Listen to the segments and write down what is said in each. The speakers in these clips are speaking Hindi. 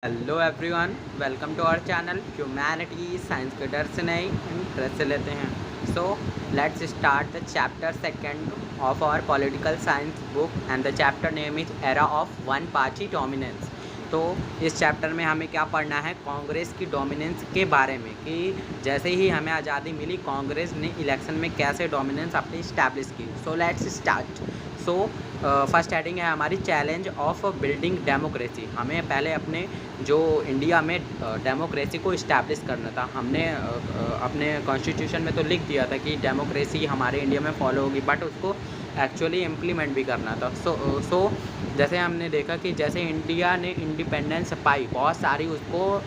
Hello everyone, welcome to our channel humanity science के डर से नहीं इंटरेस्ट से लेते हैं। So let's start the chapter second of our political science book and the chapter name is era of one party dominance. तो इस चैप्टर में हमें क्या पढ़ना है, कांग्रेस की डोमिनेंस के बारे में कि जैसे ही हमें आज़ादी मिली कांग्रेस ने इलेक्शन में कैसे डोमिनेंस अपनी इस्टेब्लिश की। सो let's start. So first heading है हमारी चैलेंज ऑफ बिल्डिंग डेमोक्रेसी। हमें पहले अपने जो इंडिया में डेमोक्रेसी को इस्टेब्लिश करना था। हमने अपने कॉन्स्टिट्यूशन में तो लिख दिया था कि डेमोक्रेसी हमारे इंडिया में फॉलो होगी, बट उसको एक्चुअली इम्प्लीमेंट भी करना था। सो जैसे हमने देखा कि जैसे इंडिया ने इंडिपेंडेंस पाई, बहुत सारी उसको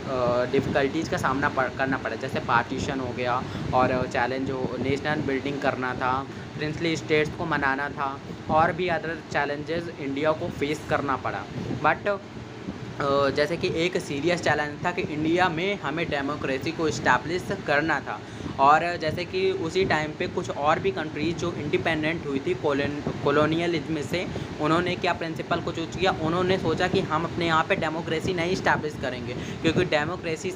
डिफ़िकल्टीज़ का सामना करना पड़ा, जैसे पार्टीशन हो गया और चैलेंज हो, नेशनल बिल्डिंग करना था, प्रिंसली स्टेट्स को मनाना था, और भी अदर चैलेंजेस इंडिया को फेस करना पड़ा। बट जैसे कि एक सीरियस चैलेंज था कि इंडिया में हमें डेमोक्रेसी को इस्टेब्लिश करना था। और जैसे कि उसी टाइम पे कुछ और भी कंट्रीज़ जो इंडिपेंडेंट हुई थी कॉलोनियलिज्म से, उन्होंने क्या प्रिंसिपल को चूज किया, उन्होंने सोचा कि हम अपने यहाँ पे डेमोक्रेसी नहीं इस्टेब्लिश करेंगे, क्योंकि डेमोक्रेसी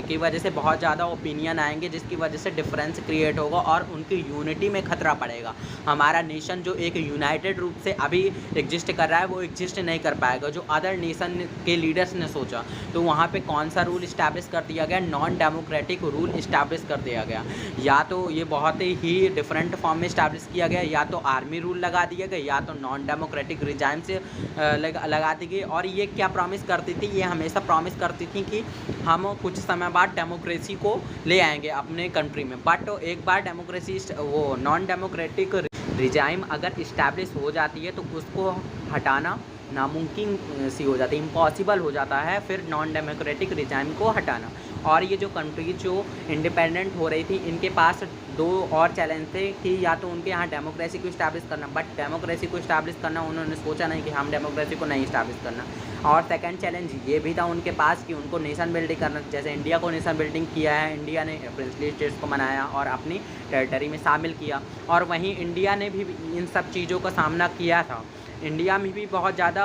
की वजह से बहुत ज़्यादा ओपिनियन आएंगे, जिसकी वजह से डिफरेंस क्रिएट होगा और उनकी यूनिटी में खतरा पड़ेगा। हमारा नेशन जो एक यूनाइटेड रूप से अभी एग्जिस्ट कर रहा है वो एग्जिस्ट नहीं कर पाएगा, जो अदर नेशन के लीडर्स ने सोचा। तो वहाँ पे कौन सा रूल इस्टेब्लिश कर दिया गया, नॉन डेमोक्रेटिक रूल इस्टेब्लिश कर दिया गया। या तो ये बहुत ही डिफरेंट फॉर्म में इस्टेब्लिश किया गया, या तो आर्मी रूल लगा दिया गया, या तो नॉन डेमोक्रेटिक रिजाइम से लगा दी गई। और ये क्या प्रॉमिस करती थी, ये हमेशा प्रॉमिस करती थी कि हम कुछ समय बाद डेमोक्रेसी को ले आएंगे अपने कंट्री में। बट एक बार डेमोक्रेसी वो नॉन डेमोक्रेटिक रिजाइम अगर इस्टेब्लिश हो जाती है तो उसको हटाना नामुमकिन सी हो जाती है, इम्पॉसिबल हो जाता है फिर नॉन डेमोक्रेटिक रिजाइम को हटाना। और ये जो कंट्रीज जो इंडिपेंडेंट हो रही थी, इनके पास दो और चैलेंज थे कि या तो उनके यहाँ डेमोक्रेसी को इस्टेब्लिश करना, बट डेमोक्रेसी को इस्टेब्लिश करना उन्होंने सोचा नहीं कि हम डेमोक्रेसी को नहीं इस्टेब्लिश करना। और सेकंड चैलेंज ये भी था उनके पास कि उनको नेशन बिल्डिंग करना, जैसे इंडिया को नेशन बिल्डिंग किया है, इंडिया ने प्रिंसली स्टेट्स को मनाया और अपनी टेरिटरी में शामिल किया। और वहीं इंडिया ने भी इन सब चीज़ों का सामना किया था। इंडिया में भी बहुत ज़्यादा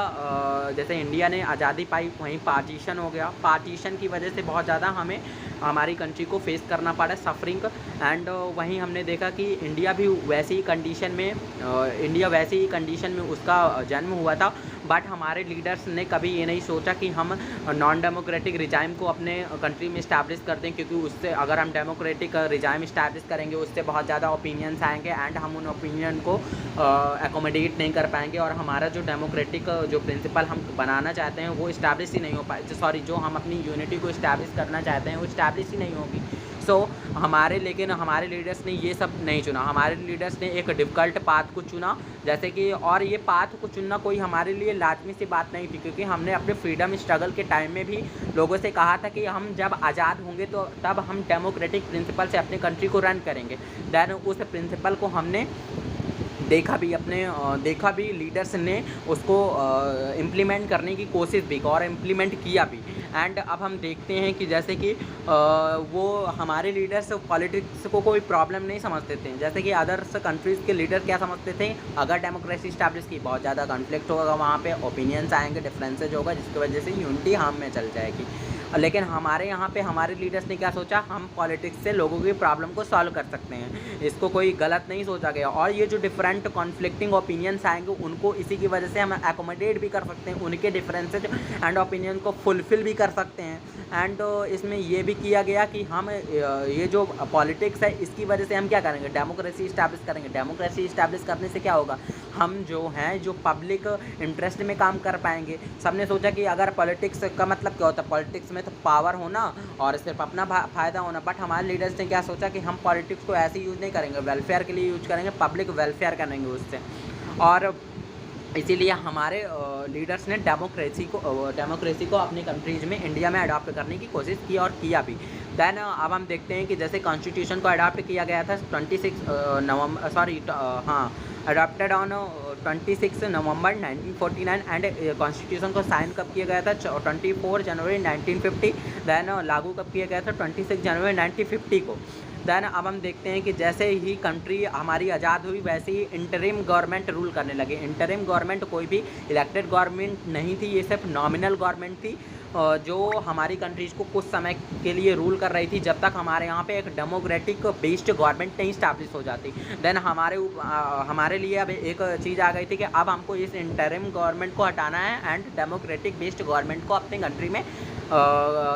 जैसे इंडिया ने आज़ादी पाई, वहीं पार्टीशन हो गया। पार्टीशन की वजह से बहुत ज़्यादा हमें हमारी कंट्री को फेस करना पड़ा सफरिंग। एंड वहीं हमने देखा कि इंडिया भी वैसी ही कंडीशन में उसका जन्म हुआ था। बट हमारे लीडर्स ने कभी ये नहीं सोचा कि हम नॉन डेमोक्रेटिक रिजाइम को अपने कंट्री में इस्टेब्लिश कर दें, क्योंकि उससे अगर हम डेमोक्रेटिक रिजाइम इस्टेब्लिश करेंगे उससे बहुत ज़्यादा ओपिनियंस आएंगे एंड हम उन ओपिनियन को एकोमोडेट नहीं कर पाएंगे, और हमारा जो डेमोक्रेटिक जो प्रिंसिपल हम बनाना चाहते हैं वो इस्टेब्लिश ही नहीं हो पाए, जो हम अपनी यूनिटी को इस्टेब्लिश करना चाहते हैं वो इस्टेब्लिश ही नहीं होगी। लेकिन हमारे लीडर्स ने ये सब नहीं चुना। हमारे लीडर्स ने एक डिफ़िकल्ट पाथ को चुना, जैसे कि, और ये पाथ को चुनना कोई हमारे लिए लाजमी सी बात नहीं थी, क्योंकि हमने अपने फ्रीडम स्ट्रगल के टाइम में भी लोगों से कहा था कि हम जब आज़ाद होंगे तो तब हम डेमोक्रेटिक प्रिंसिपल से अपनी कंट्री को रन करेंगे। दैन उस प्रिंसिपल को हमने देखा भी, लीडर्स ने उसको इम्प्लीमेंट करने की कोशिश भी और इम्प्लीमेंट किया भी। एंड अब हम देखते हैं कि जैसे कि वो हमारे लीडर्स पॉलिटिक्स को कोई प्रॉब्लम नहीं समझते थे, जैसे कि अदर्स कंट्रीज़ के लीडर क्या समझते थे, अगर डेमोक्रेसी इस्टेब्लिश की बहुत ज़्यादा कॉन्फ्लिक्ट होगा, वहाँ पे ओपिनियंस आएंगे, डिफरेंसेज होगा, जिसकी वजह से यूनिटी हार्म में चल जाएगी। लेकिन हमारे यहाँ पे हमारे लीडर्स ने क्या सोचा, हम पॉलिटिक्स से लोगों की प्रॉब्लम को सॉल्व कर सकते हैं, इसको कोई गलत नहीं सोचा गया। और ये जो डिफरेंट कॉन्फ्लिक्टिंग ओपिनियंस आएंगे उनको इसी की वजह से हम एकोमोडेट भी कर सकते हैं, उनके डिफरेंसेज एंड ओपिनियन को फुलफ़िल भी कर सकते हैं। एंड इसमें ये भी किया गया कि हम ये जो पॉलिटिक्स है इसकी वजह से हम क्या करेंगे, डेमोक्रेसी इस्टेब्लिश करेंगे। डेमोक्रेसी इस्टेब्लिश करने से क्या होगा, हम जो पब्लिक इंटरेस्ट में काम कर पाएंगे। सबने सोचा कि अगर पॉलिटिक्स का मतलब क्या होता है, पॉलिटिक्स में तो पावर होना और सिर्फ अपना फ़ायदा होना। बट हमारे लीडर्स ने क्या सोचा कि हम पॉलिटिक्स को ऐसे यूज़ नहीं करेंगे, वेलफेयर के लिए यूज करेंगे, पब्लिक वेलफेयर करेंगे उससे। और इसीलिए हमारे लीडर्स ने डेमोक्रेसी को अपनी कंट्रीज़ में, इंडिया में अडॉप्ट करने की कोशिश की और किया भी। दैन अब हम देखते हैं कि जैसे कॉन्स्टिट्यूशन को अडॉप्ट किया गया था 26 नवंबर 1949 एंड कॉन्स्टिट्यूशन को साइन कब किया गया था, 24 जनवरी 1950। दैन लागू कब किया गया था, 26 जनवरी 1950 को। दैन अब हम देखते हैं कि जैसे ही कंट्री हमारी आज़ाद हुई वैसे ही इंटरिम गवर्नमेंट रूल करने लगे। इंटरिम गवर्नमेंट कोई भी इलेक्टेड गवर्नमेंट नहीं थी, ये सिर्फ नॉमिनल गवर्नमेंट थी। जो हमारी कंट्रीज़ को कुछ समय के लिए रूल कर रही थी, जब तक हमारे यहाँ पे एक डेमोक्रेटिक बेस्ड गवर्नमेंट नहीं स्टैब्लिश हो जाती। देन हमारे लिए अब एक चीज़ आ गई थी कि अब हमको इस इंटरिम गवर्नमेंट को हटाना है एंड डेमोक्रेटिक बेस्ड गवर्नमेंट को अपनी कंट्री में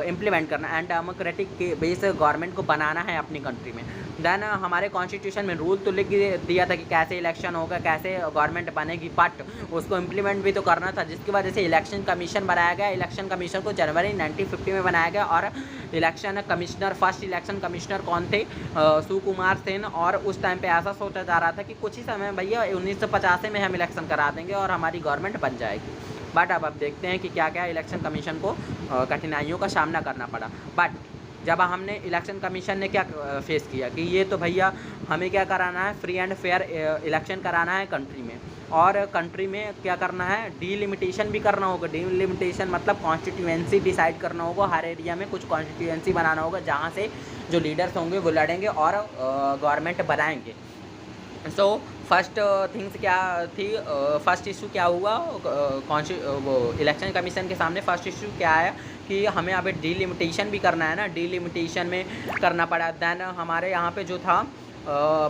इम्प्लीमेंट करना एंड डेमोक्रेटिक बेस्ड गवर्नमेंट को बनाना है अपनी कंट्री में। देन हमारे कॉन्स्टिट्यूशन में रूल तो लिख दिया था कि कैसे इलेक्शन होगा, कैसे गवर्नमेंट बनेगी, बट उसको इम्प्लीमेंट भी तो करना था, जिसकी वजह से इलेक्शन कमीशन बनाया गया। इलेक्शन कमीशन को जनवरी 1950 में बनाया गया और election commissioner, first election commissioner कौन थे? सुकुमार सेन। और उस टाइम पे ऐसा सोचा जा रहा था कि कुछ ही समय भैया 1950 में हम इलेक्शन करा देंगे और हमारी गवर्नमेंट बन जाएगी। बट अब देखते हैं कि क्या क्या इलेक्शन कमीशन को कठिनाइयों का सामना करना पड़ा। बट जब हमने इलेक्शन कमीशन ने क्या फेस किया कि ये तो भैया हमें क्या कराना है, फ्री एंड फेयर इलेक्शन कराना है कंट्री में, और कंट्री में क्या करना है, डिलिमिटेशन भी करना होगा। डिलिमिटेशन मतलब कॉन्स्टिट्यूएंसी डिसाइड करना होगा, हर एरिया में कुछ कॉन्स्टिट्यूएंसी बनाना होगा जहाँ से जो लीडर्स होंगे वो लड़ेंगे और गवर्नमेंट बनाएंगे। सो फर्स्ट थिंग्स क्या थी, फर्स्ट इशू क्या हुआ, वो इलेक्शन कमीशन के सामने फर्स्ट इशू क्या आया कि हमें अभी डिलिमिटेशन भी करना है ना, डिलिमिटेशन में करना पड़ा। दैन हमारे यहाँ पे जो था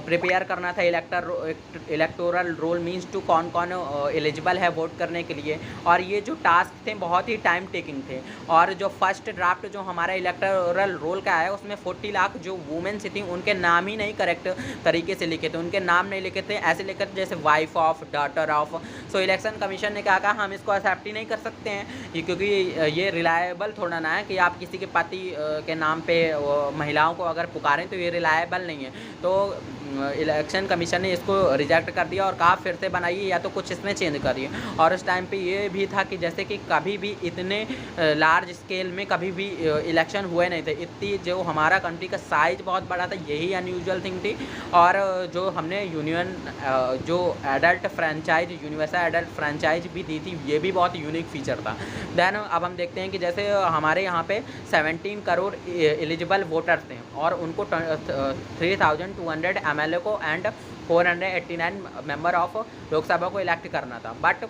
प्रिपेयर करना था इलेक्टोरल रोल मीन्स टू कौन कौन एलिजिबल है वोट करने के लिए, और ये जो टास्क थे बहुत ही टाइम टेकिंग थे। और जो फर्स्ट ड्राफ्ट जो हमारा इलेक्टोरल रोल का है उसमें 40 लाख जो वुमेन्स थी उनके नाम ही नहीं करेक्ट तरीके से लिखे थे, उनके नाम नहीं लिखे थे, ऐसे लिखे थे जैसे wife of, daughter of. So election commission ने कहा हम इसको एक्सेप्ट ही नहीं कर सकते हैं ये, क्योंकि ये रिलायबल थोड़ा ना है कि आप किसी के पति के नाम पे महिलाओं को अगर पुकारें तो ये रिलायबल नहीं है। तो इलेक्शन कमीशन ने इसको रिजेक्ट कर दिया और कहा फिर से बनाइए या तो कुछ इसमें चेंज करिए। और उस टाइम पे ये भी था कि जैसे कि कभी भी इतने लार्ज स्केल में कभी भी इलेक्शन हुए नहीं थे, इतनी जो हमारा कंट्री का साइज बहुत बड़ा था, यही अनयूजुअल थिंग थी। और जो हमने जो adult franchise, universal adult franchise भी दी थी, ये भी बहुत यूनिक फीचर था। देन अब हम देखते हैं कि जैसे हमारे यहाँ पे 17 करोड़ एलिजिबल वोटर्स थे और उनको 3200 MLA को एंड 489 मेंबर ऑफ लोकसभा को इलेक्ट करना था। बट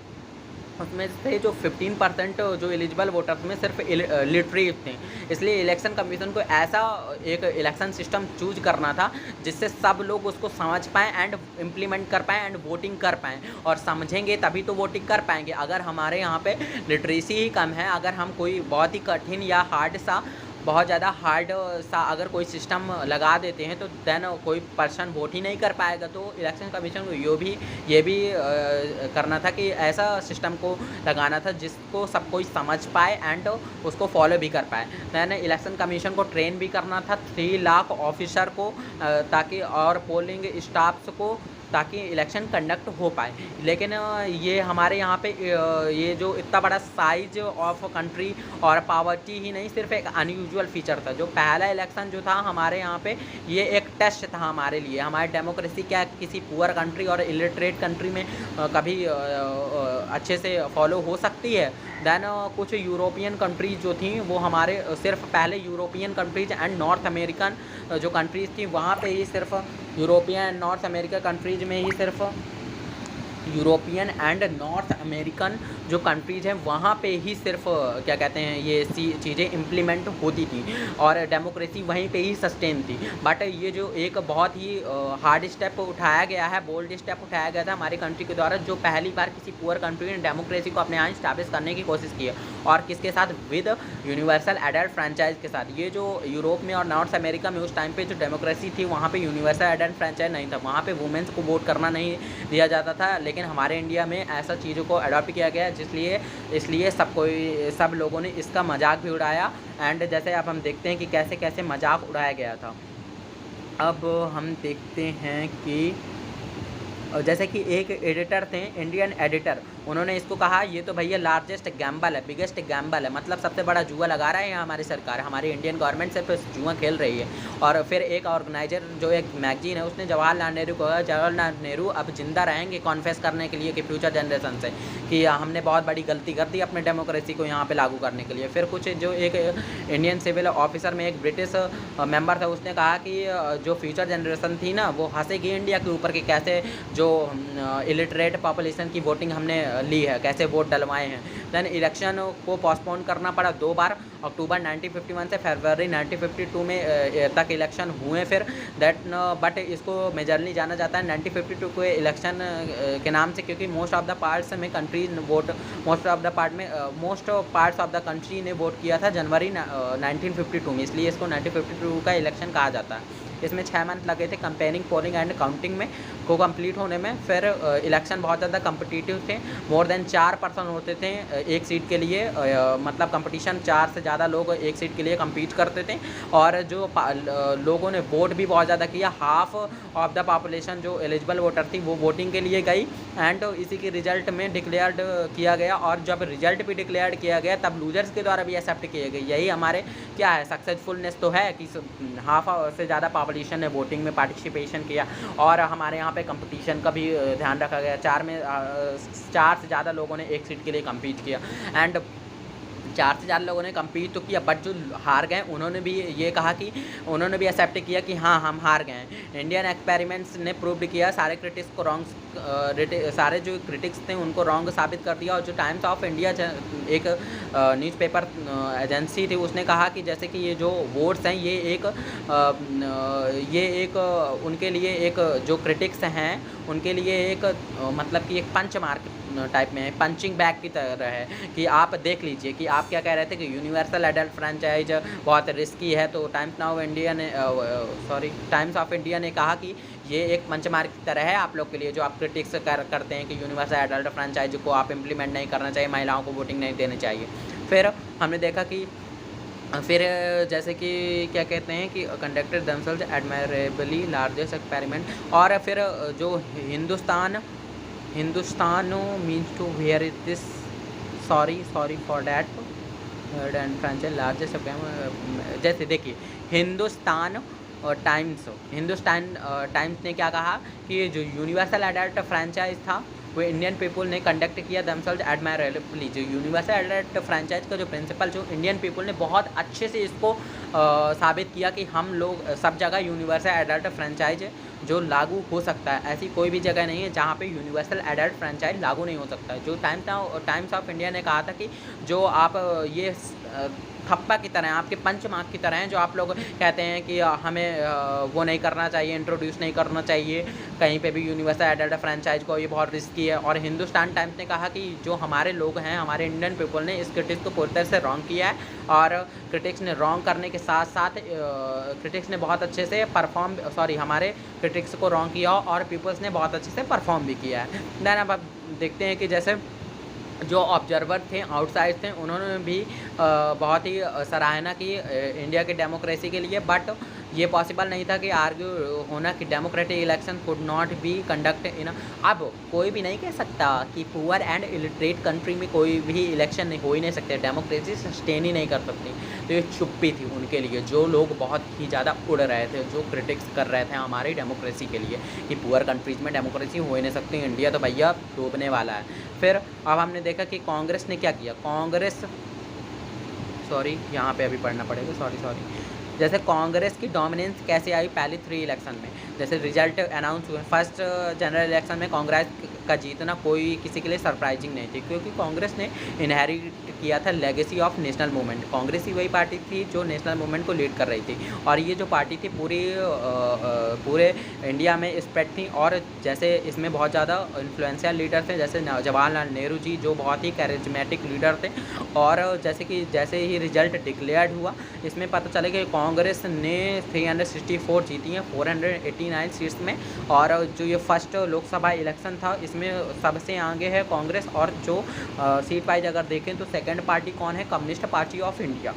उसमें से जो 15% जो एलिजिबल वोटर्स में सिर्फ लिटरेट थे, इसलिए इलेक्शन कमीशन को ऐसा एक इलेक्शन सिस्टम चूज करना था जिससे सब लोग उसको समझ पाएँ एंड इम्प्लीमेंट कर पाएँ एंड वोटिंग कर पाएँ। और समझेंगे तभी तो वोटिंग कर पाएंगे। अगर हमारे यहाँ पे लिटरेसी ही कम है, अगर हम कोई बहुत ही कठिन या बहुत ज़्यादा हार्ड सा अगर कोई सिस्टम लगा देते हैं तो देन कोई पर्सन वोट ही नहीं कर पाएगा। तो इलेक्शन कमीशन को ये भी करना था कि ऐसा सिस्टम को लगाना था जिसको सब कोई समझ पाए एंड उसको फॉलो भी कर पाए। देन इलेक्शन कमीशन को ट्रेन भी करना था 3 लाख ऑफिसर को, ताकि और पोलिंग स्टाफ्स को, ताकि इलेक्शन कंडक्ट हो पाए। लेकिन ये हमारे यहाँ पे ये जो इतना बड़ा साइज ऑफ कंट्री और पावर्टी ही नहीं, सिर्फ एक अनयूजुअल फीचर था। जो पहला इलेक्शन जो था हमारे यहाँ पे, ये एक टेस्ट था हमारे लिए। हमारी डेमोक्रेसी क्या किसी पुअर कंट्री और इलिटरेट कंट्री में कभी अच्छे से फॉलो हो सकती है। देन कुछ यूरोपियन कंट्रीज़ जो थी वो हमारे सिर्फ पहले European countries and north American जो कंट्रीज़ थी वहाँ पे ही सिर्फ European and north America countries में ही सिर्फ यूरोपियन एंड नॉर्थ अमेरिकन जो कंट्रीज़ हैं वहाँ पे ही सिर्फ क्या कहते हैं ये चीज़ें इम्प्लीमेंट होती थी और डेमोक्रेसी वहीं पे ही सस्टेन थी। बट ये जो एक बहुत ही हार्ड स्टेप उठाया गया है, बोल्ड स्टेप उठाया गया था हमारी कंट्री के द्वारा, जो पहली बार किसी पुअर कंट्री ने डेमोक्रेसी को अपने यहाँ स्टैब्लिश करने की कोशिश की है। और किसके साथ? विद यूनिवर्सल एडल्ट फ्रेंचाइज के साथ। ये जो यूरोप में और नॉर्थ अमेरिका में उस टाइम पे जो डेमोक्रेसी थी वहाँ पे यूनिवर्सल एडल्ट फ्रेंचाइज नहीं था, वहाँ पे वुमेन्स को वोट करना नहीं दिया जाता था। लेकिन हमारे इंडिया में ऐसा चीज़ों को अडॉप्ट किया गया, इसलिए सब लोगों ने इसका मजाक भी उड़ाया। एंड जैसे अब हम देखते हैं कि कैसे कैसे मजाक उड़ाया गया था। अब हम देखते हैं कि जैसे कि एक एडिटर थे, इंडियन एडिटर, उन्होंने इसको कहा ये तो भैया लार्जेस्ट गैम्बल है, बिगेस्ट गैम्बल है, मतलब सबसे बड़ा जुआ लगा रहा है हमारी सरकार, हमारी इंडियन गवर्नमेंट सिर्फ जुआ खेल रही है। और फिर एक ऑर्गेनाइजर जो एक मैगजीन है उसने जवाहरलाल नेहरू को कहा जवाहरलाल नेहरू अब जिंदा रहेंगे कॉन्फेस करने के लिए कि फ्यूचर जनरेशन से कि हमने बहुत बड़ी गलती कर दी अपने डेमोक्रेसी को यहाँ पे लागू करने के लिए। फिर कुछ जो एक इंडियन सिविल ऑफिसर में एक ब्रिटिश मेंबर था, उसने कहा कि जो फ्यूचर जनरेशन थी ना वो हंसेगी इंडिया के ऊपर कि कैसे जो इलिटरेट पॉपुलेशन की वोटिंग हमने ली है, कैसे वोट डलवाए हैं। देन इलेक्शन को पोस्टपोन करना पड़ा 2 बार, अक्टूबर 1951 से फरवरी 1952 में तक इलेक्शन हुए फिर दैट बट इसको मेजरली जाना जाता है 1952 के इलेक्शन के नाम से, क्योंकि मोस्ट ऑफ द पार्ट्स में country vote most parts of the country ने वोट किया था जनवरी 1952 में, इसलिए इसको 1952 का इलेक्शन कहा जाता है। इसमें 6 मंथ लगे थे कंपेयरिंग, पोलिंग एंड काउंटिंग में को कंप्लीट होने में। फिर इलेक्शन बहुत ज़्यादा कम्पिटिटिव थे, मोर देन 4 पर्सन होते थे एक सीट के लिए, मतलब कंपटीशन 4 से ज़्यादा लोग एक सीट के लिए कम्पीट करते थे। और जो लोगों ने वोट भी बहुत ज़्यादा किया, हाफ ऑफ द पॉपुलेशन जो एलिजिबल वोटर थी वो वोटिंग के लिए गई एंड इसी के रिजल्ट में डिक्लेयर्ड किया गया। और जब रिजल्ट भी डिक्लेयर्ड किया गया तब लूजर्स के द्वारा भी एक्सेप्ट किए गए। यही हमारे क्या है सक्सेसफुलनेस तो है कि हाफ से ज़्यादा पॉपुलेशन ने वोटिंग में पार्टिसिपेशन किया। और हमारे यहाँ पे कंपटीशन का भी ध्यान रखा गया, 4 से ज़्यादा लोगों ने एक सीट के लिए कम्पीट किया एंड 4 से ज़्यादा लोगों ने कम्पीट तो किया, बट जो हार गए उन्होंने भी ये कहा कि उन्होंने भी एक्सेप्ट किया कि हाँ हम हार गए हैं। इंडियन एक्सपेरिमेंट्स ने प्रूव किया, सारे क्रिटिक्स को सारे जो क्रिटिक्स थे उनको रॉन्ग साबित कर दिया। और जो टाइम्स ऑफ इंडिया एक न्यूज़पेपर एजेंसी थी उसने कहा कि जैसे कि ये जो वोट्स हैं ये एक उनके लिए एक जो क्रिटिक्स हैं उनके लिए एक मतलब कि एक पंच मार्क टाइप में है, पंचिंग बैग की तरह है कि आप देख लीजिए कि आप क्या कह रहे थे कि यूनिवर्सल एडल्ट फ्रेंचाइज बहुत रिस्की है। तो टाइम्स ऑफ इंडिया ने कहा कि ये एक मंचमार्ग की तरह है आप लोग के लिए, जो आप क्रिटिक्स करते हैं कि यूनिवर्सल एडल्ट फ्रेंचाइज को आप इम्प्लीमेंट नहीं करना चाहिए, महिलाओं को वोटिंग नहीं देनी चाहिए। फिर हमने देखा कि फिर जैसे कि क्या कहते हैं कि conducted themselves admirably largest experiment. और फिर जो Hindustan means to where is this sorry for that and franchise largest. जैसे देखिए हिंदुस्तान टाइम्स ने क्या कहा कि जो यूनिवर्सल एडल्ट फ्रेंचाइज था वो इंडियन पीपल ने कंडक्ट किया देमसेल्व्स एडमायरेबली। जो यूनिवर्सल एडल्ट फ्रेंचाइज का जो प्रिंसिपल जो इंडियन पीपल ने बहुत अच्छे से इसको साबित किया कि हम लोग सब जगह यूनिवर्सल एडल्ट फ्रेंचाइज जो लागू हो सकता है, ऐसी कोई भी जगह नहीं है जहाँ पे यूनिवर्सल एडल्ट फ्रेंचाइज लागू नहीं हो सकता है। जो टाइम्स ऑफ इंडिया ने कहा था कि जो आप ये थप्पा की तरह आपके पंच मार्क की तरह हैं, जो आप लोग कहते हैं कि हमें वो नहीं करना चाहिए, इंट्रोड्यूस नहीं करना चाहिए कहीं पे भी यूनिवर्सल एडल्ट फ्रेंचाइज को, ये बहुत रिस्की है। और हिंदुस्तान टाइम्स ने कहा कि जो हमारे लोग हैं, हमारे इंडियन पीपल ने इस क्रिटिक्स को पूरी तरह से रॉन्ग किया है। और क्रिटिक्स ने रॉन्ग करने के साथ साथ क्रिटिक्स ने बहुत अच्छे से हमारे क्रिटिक्स को रॉन्ग किया और पीपल्स ने बहुत अच्छे से परफॉर्म भी किया है। देन अब आप देखते हैं कि जैसे जो ऑब्जर्वर थे आउटसाइड थे उन्होंने भी बहुत ही सराहना की इंडिया की डेमोक्रेसी के लिए, बट ये पॉसिबल नहीं था कि आर्ग्यू होना कि democratic election could not be conduct in. अब कोई भी नहीं कह सकता कि पुअर एंड इलिटरेट कंट्री में कोई भी इलेक्शन नहीं हो ही नहीं सकते, डेमोक्रेसी सस्टेन ही नहीं कर सकती। तो ये चुप्पी थी उनके लिए, जो लोग बहुत ही ज़्यादा उड़ रहे थे, जो क्रिटिक्स कर रहे थे हमारी डेमोक्रेसी के लिए कि पुअर कंट्रीज़ में डेमोक्रेसी हो ही नहीं सकती, इंडिया तो भैया डूबने वाला है। फिर अब हमने देखा कि कांग्रेस ने क्या किया। यहाँ पे अभी पढ़ना पड़ेगा, जैसे कांग्रेस की डोमिनेंस कैसे आई पहले 3 इलेक्शन में। जैसे रिजल्ट अनाउंस हुए, फर्स्ट जनरल इलेक्शन में कांग्रेस का जीतना कोई किसी के लिए सरप्राइजिंग नहीं थी, क्योंकि कांग्रेस ने इनहेरिट किया था legacy of national movement. Congress ही वही पार्टी थी जो नेशनल मूवमेंट को लीड कर रही थी, और ये जो पार्टी थी पूरे इंडिया में स्प्रेड थी। और जैसे इसमें बहुत ज़्यादा इन्फ्लुएंशियल लीडर थे, जैसे जवाहरलाल नेहरू जी जो बहुत ही कैरिज्मेटिक लीडर थे। और जैसे ही रिजल्ट डिक्लेयर्ड हुआ, इसमें पता चले कि कांग्रेस ने 364 जीती हैं 489 सीट्स में। और जो ये फर्स्ट लोकसभा इलेक्शन था इसमें सबसे आगे है कांग्रेस। और जो सीट वाइज अगर देखें तो सेकंड पार्टी कौन है, communist party of India,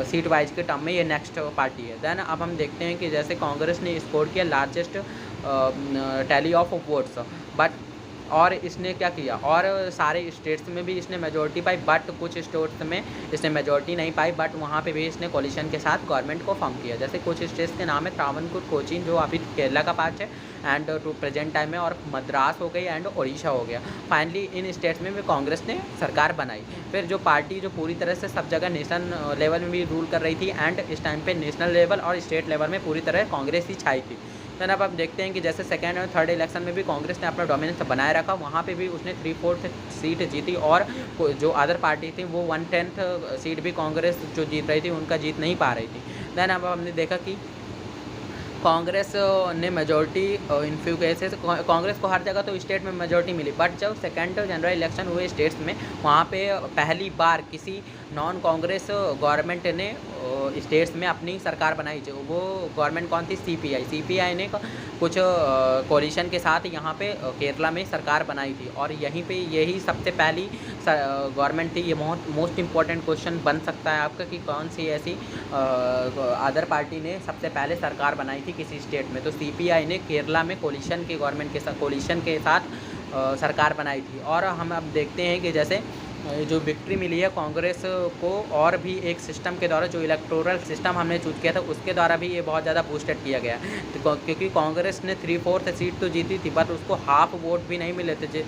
seat wise के टर्म में ये नेक्स्ट पार्टी है। देन अब हम देखते हैं कि जैसे कांग्रेस ने स्कोर किया largest tally of votes, but और इसने क्या किया, और सारे स्टेट्स में भी इसने मेजॉरिटी पाई, बट कुछ स्टेट्स में इसने मेजॉरिटी नहीं पाई, बट वहाँ पे भी इसने कोलिशन के साथ गवर्नमेंट को फॉर्म किया। जैसे कुछ स्टेट्स के नाम है त्रावणकोर, कोचीन जो अभी केरला का पार्ट है एंड टू प्रेजेंट टाइम में, और मद्रास हो गई एंड उड़ीसा हो गया। फाइनली इन स्टेट्स में भी कांग्रेस ने सरकार बनाई। फिर जो पार्टी जो पूरी तरह से सब जगह नेशनल लेवल में भी रूल कर रही थी, एंड इस टाइम पे नेशनल लेवल और स्टेट लेवल में पूरी तरह कांग्रेस ही छाई थी, देन अब आप देखते हैं कि जैसे सेकेंड और थर्ड इलेक्शन में भी कांग्रेस ने अपना डोमिनेंस बनाए रखा, वहाँ पे भी उसने 3/4 सीट जीती, और जो अदर पार्टी थी वो 1/10 सीट भी कांग्रेस जो जीत रही थी उनका जीत नहीं पा रही थी। देन अब हमने देखा कि कांग्रेस ने majority in few cases, Congress को हर जगह तो स्टेट में मेजोरिटी मिली, बट जब सेकेंड जनरल इलेक्शन हुए स्टेट्स में, वहाँ पे पहली बार किसी नॉन कांग्रेस गवर्नमेंट ने स्टेट्स में अपनी सरकार बनाई। जो वो गवर्नमेंट कौन थी? सीपीआई ने कुछ कोलिशन के साथ यहाँ पे केरला में सरकार बनाई थी, और यहीं पे यही सबसे पहली गवर्नमेंट थी। ये मोस्ट इम्पॉर्टेंट क्वेश्चन बन सकता है आपका कि कौन सी ऐसी अदर पार्टी ने सबसे पहले सरकार बनाई थी किसी स्टेट में। तो सीपीआई ने केरला में कोलिशन के गवर्नमेंट के साथ, कोलिशन के साथ सरकार बनाई थी। और हम अब देखते हैं कि जैसे जो विक्ट्री मिली है कांग्रेस को, और भी एक सिस्टम के द्वारा, जो इलेक्टोरल सिस्टम हमने चूज किया था उसके द्वारा भी ये बहुत ज़्यादा बूस्टेड किया गया है। तो क्योंकि कांग्रेस ने 3/4 सीट तो जीती थी, बट उसको हाफ वोट भी नहीं मिले थे।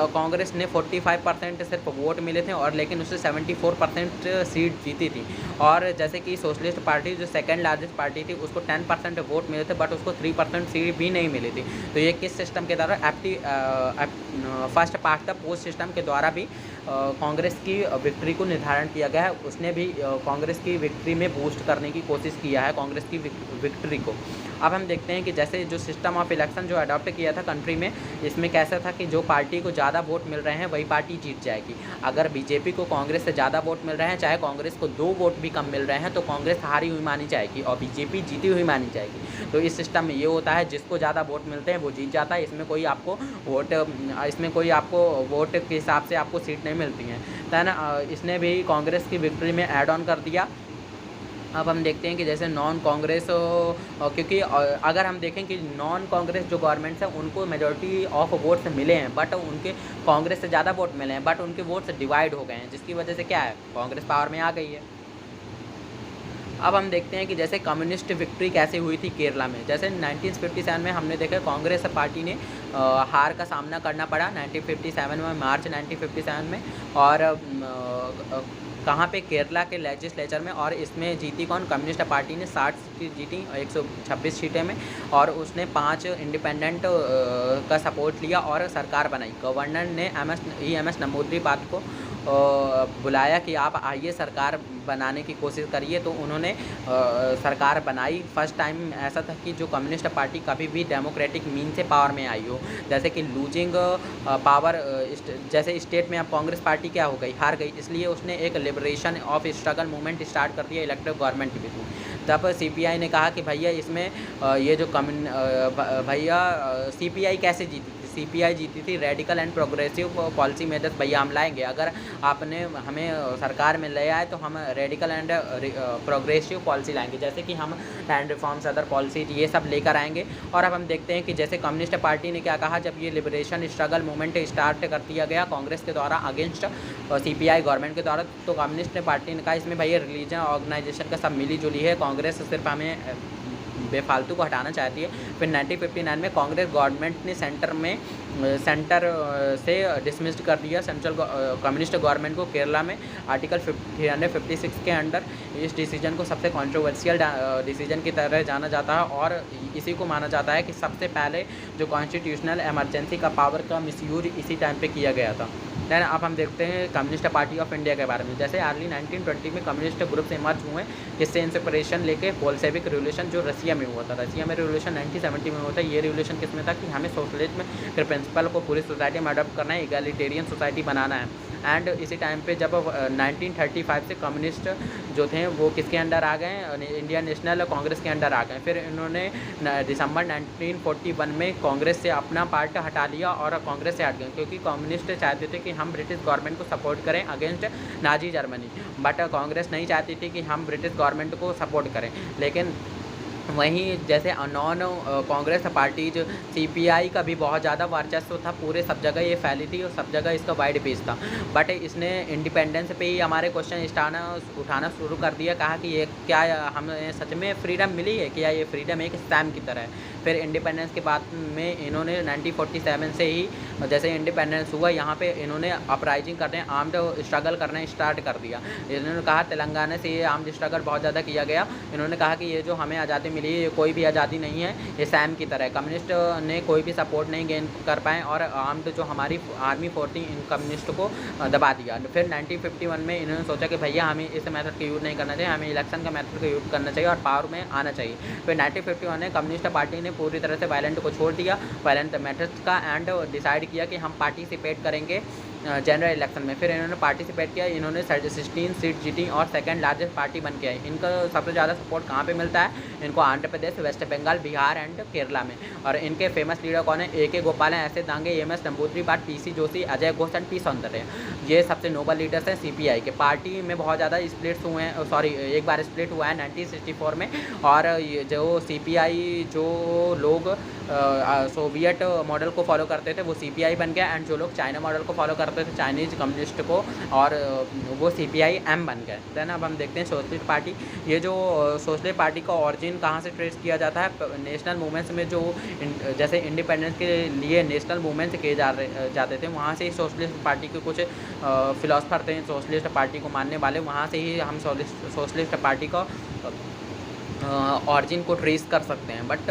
कांग्रेस ने 45% सिर्फ वोट मिले थे, और लेकिन उससे 74% सीट जीती थी। और जैसे कि सोशलिस्ट पार्टी जो सेकेंड लार्जेस्ट पार्टी थी, उसको 10% वोट मिले थे, बट उसको 3% सीट भी नहीं मिली थी। तो ये किस सिस्टम के द्वारा? First past the post system के द्वारा भी कांग्रेस की विक्ट्री को निर्धारण किया गया है। उसने भी कांग्रेस की विक्ट्री में बूस्ट करने की कोशिश किया है, कांग्रेस की विक्ट्री को। अब हम देखते हैं कि जैसे जो सिस्टम ऑफ इलेक्शन जो अडॉप्ट किया था कंट्री में, इसमें कैसा था कि जो पार्टी को ज़्यादा वोट मिल रहे हैं वही पार्टी जीत जाएगी। अगर बीजेपी को कांग्रेस से ज़्यादा वोट मिल रहे हैं, चाहे कांग्रेस को 2 वोट भी कम मिल रहे हैं, तो कांग्रेस हारी हुई मानी जाएगी और बीजेपी जीती हुई मानी जाएगी। तो इस सिस्टम में ये होता है, जिसको ज़्यादा वोट मिलते हैं वो जीत जाता है। इसमें कोई आपको वोट के हिसाब से आपको सीट नहीं मिलती हैं। तो है ना, इसने भी कांग्रेस की विक्ट्री में ऐड ऑन कर दिया। अब हम देखते हैं कि जैसे नॉन कांग्रेस, क्योंकि अगर हम देखें कि नॉन कांग्रेस जो गवर्नमेंट्स हैं उनको मेजॉरिटी ऑफ वोट्स मिले हैं, बट उनके कांग्रेस से ज़्यादा वोट मिले हैं, बट उनके वोट्स डिवाइड हो गए हैं, जिसकी वजह से क्या है, कांग्रेस पावर में आ गई है। अब हम देखते हैं कि जैसे कम्युनिस्ट विक्ट्री कैसे हुई थी केरला में। जैसे 1957 में हमने देखा कांग्रेस पार्टी ने हार का सामना करना पड़ा 1957 में, मार्च 1957 में। और कहाँ पे? केरला के लेजिस्लेचर में। और इसमें जीती कौन? कम्युनिस्ट पार्टी ने 60 सीट जीती 126 सीटें में, और उसने 5 इंडिपेंडेंट का सपोर्ट लिया और सरकार बनाई। गवर्नर ने एम एस नंबूदिरी को बुलाया कि आप आइए सरकार बनाने की कोशिश करिए। तो उन्होंने सरकार बनाई। फर्स्ट टाइम ऐसा था कि जो कम्युनिस्ट पार्टी कभी भी डेमोक्रेटिक मीन से पावर में आई हो, जैसे कि लूजिंग पावर। जैसे स्टेट में अब कांग्रेस पार्टी क्या हो गई, हार गई, इसलिए उसने एक liberation of struggle movement start कर दिया इलेक्टिव गवर्नमेंट के बीच में। तब सीपीआई ने कहा कि भैया इसमें ये जो सीपीआई कैसे जीती थी? सीपीआई जीती थी radical and progressive policy measures भैया हम लाएंगे। अगर आपने हमें सरकार में ले आए तो हम रेडिकल एंड प्रोग्रेसिव पॉलिसी लाएंगे, जैसे कि हम लैंड रिफॉर्म्स, अदर पॉलिसी, ये सब लेकर आएंगे। और अब हम देखते हैं कि जैसे कम्युनिस्ट पार्टी ने क्या कहा, जब ये लिबरेशन स्ट्रगल मूवमेंट स्टार्ट कर दिया गया कांग्रेस के द्वारा अगेंस्ट सीपीआई गवर्नमेंट के द्वारा, तो कम्युनिस्ट पार्टी ने कहा इसमें भैया रिलीजन ऑर्गेनाइजेशन का सब मिली जुली है, कांग्रेस सिर्फ हमें बेफालतू को हटाना चाहती है। फिर 1959 में कांग्रेस गवर्नमेंट ने सेंटर से डिसमिस्ड कर दिया सेंट्रल कम्युनिस्ट गवर्नमेंट को केरला में आर्टिकल 356 के अंडर। इस डिसीजन को सबसे कंट्रोवर्शियल डिसीजन की तरह जाना जाता है, और इसी को माना जाता है कि सबसे पहले जो कॉन्स्टिट्यूशनल इमरजेंसी का पावर का मिसयूज इसी टाइम पे किया गया था। दैन अब हम देखते हैं कम्युनिस्ट पार्टी ऑफ इंडिया के बारे में। जैसे अर्ली 1920 में कम्युनिस्ट ग्रुप इमर्ज हुए, जिससे इंस्पिरेशन लेके बोल्शेविक रिवोल्यूशन जो रसिया में हुआ था। रसिया में रिवोल्यूशन 1970 में हुआ था। ये रिवोल्यूशन किसमें था कि हमें सोशलिज्म के प्रिंसिपल को पूरी सोसाइटी में अडॉप्ट करना है, इगैलिटेरियन सोसाइटी बनाना है। एंड इसी टाइम पे जब 1935 से कम्युनिस्ट जो थे वो किसके अंडर आ गए, इंडियन नेशनल कांग्रेस के अंडर आ गए। फिर इन्होंने दिसंबर 1941 में कांग्रेस से अपना पार्ट हटा लिया और कांग्रेस से हट गए, क्योंकि कम्युनिस्ट चाहते थे कि हम ब्रिटिश गवर्नमेंट को सपोर्ट करें against Nazi Germany, but Congress नहीं चाहती थी कि हम ब्रिटिश गवर्नमेंट को सपोर्ट करें। लेकिन वहीं जैसे नॉन कांग्रेस पार्टीज सीपीआई का भी बहुत ज़्यादा वर्चस्व था, पूरे सब जगह ये फैली थी और सब जगह इसका वाइड पेज था। बट इसने इंडिपेंडेंस पे ही हमारे क्वेश्चन उठाना शुरू कर दिया, कहा कि ये क्या हमें सच में फ्रीडम मिली है, क्या ये फ्रीडम एक स्कैम की तरह है। फिर इंडिपेंडेंस के बाद में इन्होंने 1947 से ही जैसे इंडिपेंडेंस हुआ यहाँ पे इन्होंने अपराइजिंग करने आर्म्ड स्ट्रगल करना स्टार्ट कर दिया। इन्होंने कहा तेलंगाना से ये आर्म्ड स्ट्रगल बहुत ज़्यादा किया गया। इन्होंने कहा कि ये जो हमें आज़ादी मिली है ये कोई भी आज़ादी नहीं है, ये सैम की तरह है। कम्युनिस्ट ने कोई भी सपोर्ट नहीं गेन कर पाए और आर्म्ड जो हमारी आर्मी फोर्स थी इन कम्युनिस्ट को दबा दिया। फिर 1951 में इन्होंने सोचा कि भैया हमें इस मेथड का यूज़ नहीं करना चाहिए, हमें इलेक्शन का मेथड का यूज़ करना चाहिए और पावर में आना चाहिए। फिर 1951 में कम्युनिस्ट पार्टी ने पूरी तरह से वायलेंट को छोड़ दिया, वायलेंट मेथड्स का, एंड डिसाइड किया कि हम पार्टिसिपेट करेंगे जनरल इलेक्शन में। फिर इन्होंने पार्टिसिपेट किया, इन्होंने 16 सीट जीती और सेकंड लार्जेस्ट पार्टी बन के आई। इनका सबसे ज़्यादा सपोर्ट कहाँ पे मिलता है? इनको आंध्र प्रदेश, वेस्ट बंगाल, बिहार एंड केरला में। और इनके फेमस लीडर कौन है? A K Gopalan, S A Dange, M S Namboodiripad, PC Joshi, Ajay Ghosh and P Sundarayya. ये सबसे नोबल लीडर्स हैं सीपीआई के। पार्टी में बहुत ज़्यादा स्प्लिट्स हुए हैं, सॉरी एक बार स्प्लिट हुआ है 1964 में। और जो सीपीआई जो लोग सोवियत मॉडल को फॉलो करते थे वो सीपीआई बन गया, एंड जो लोग चाइना मॉडल को फॉलो करते थे चाइनीज़ कम्युनिस्ट को, और वो सीपीआई एम बन गए। देन अब हम देखते हैं सोशलिस्ट पार्टी। ये जो सोशलिस्ट पार्टी का ऑरिजिन कहाँ से ट्रेस किया जाता है? नेशनल मूवमेंट्स में जो जैसे इंडिपेंडेंस के लिए नेशनल मूवमेंट्स किए जाते थे, वहाँ से ही सोशलिस्ट पार्टी के कुछ फिलोसफर थे सोशलिस्ट पार्टी को मानने वाले, वहाँ से ही हम सोशलिस्ट पार्टी का ऑरिजिन को ट्रेस कर सकते हैं। बट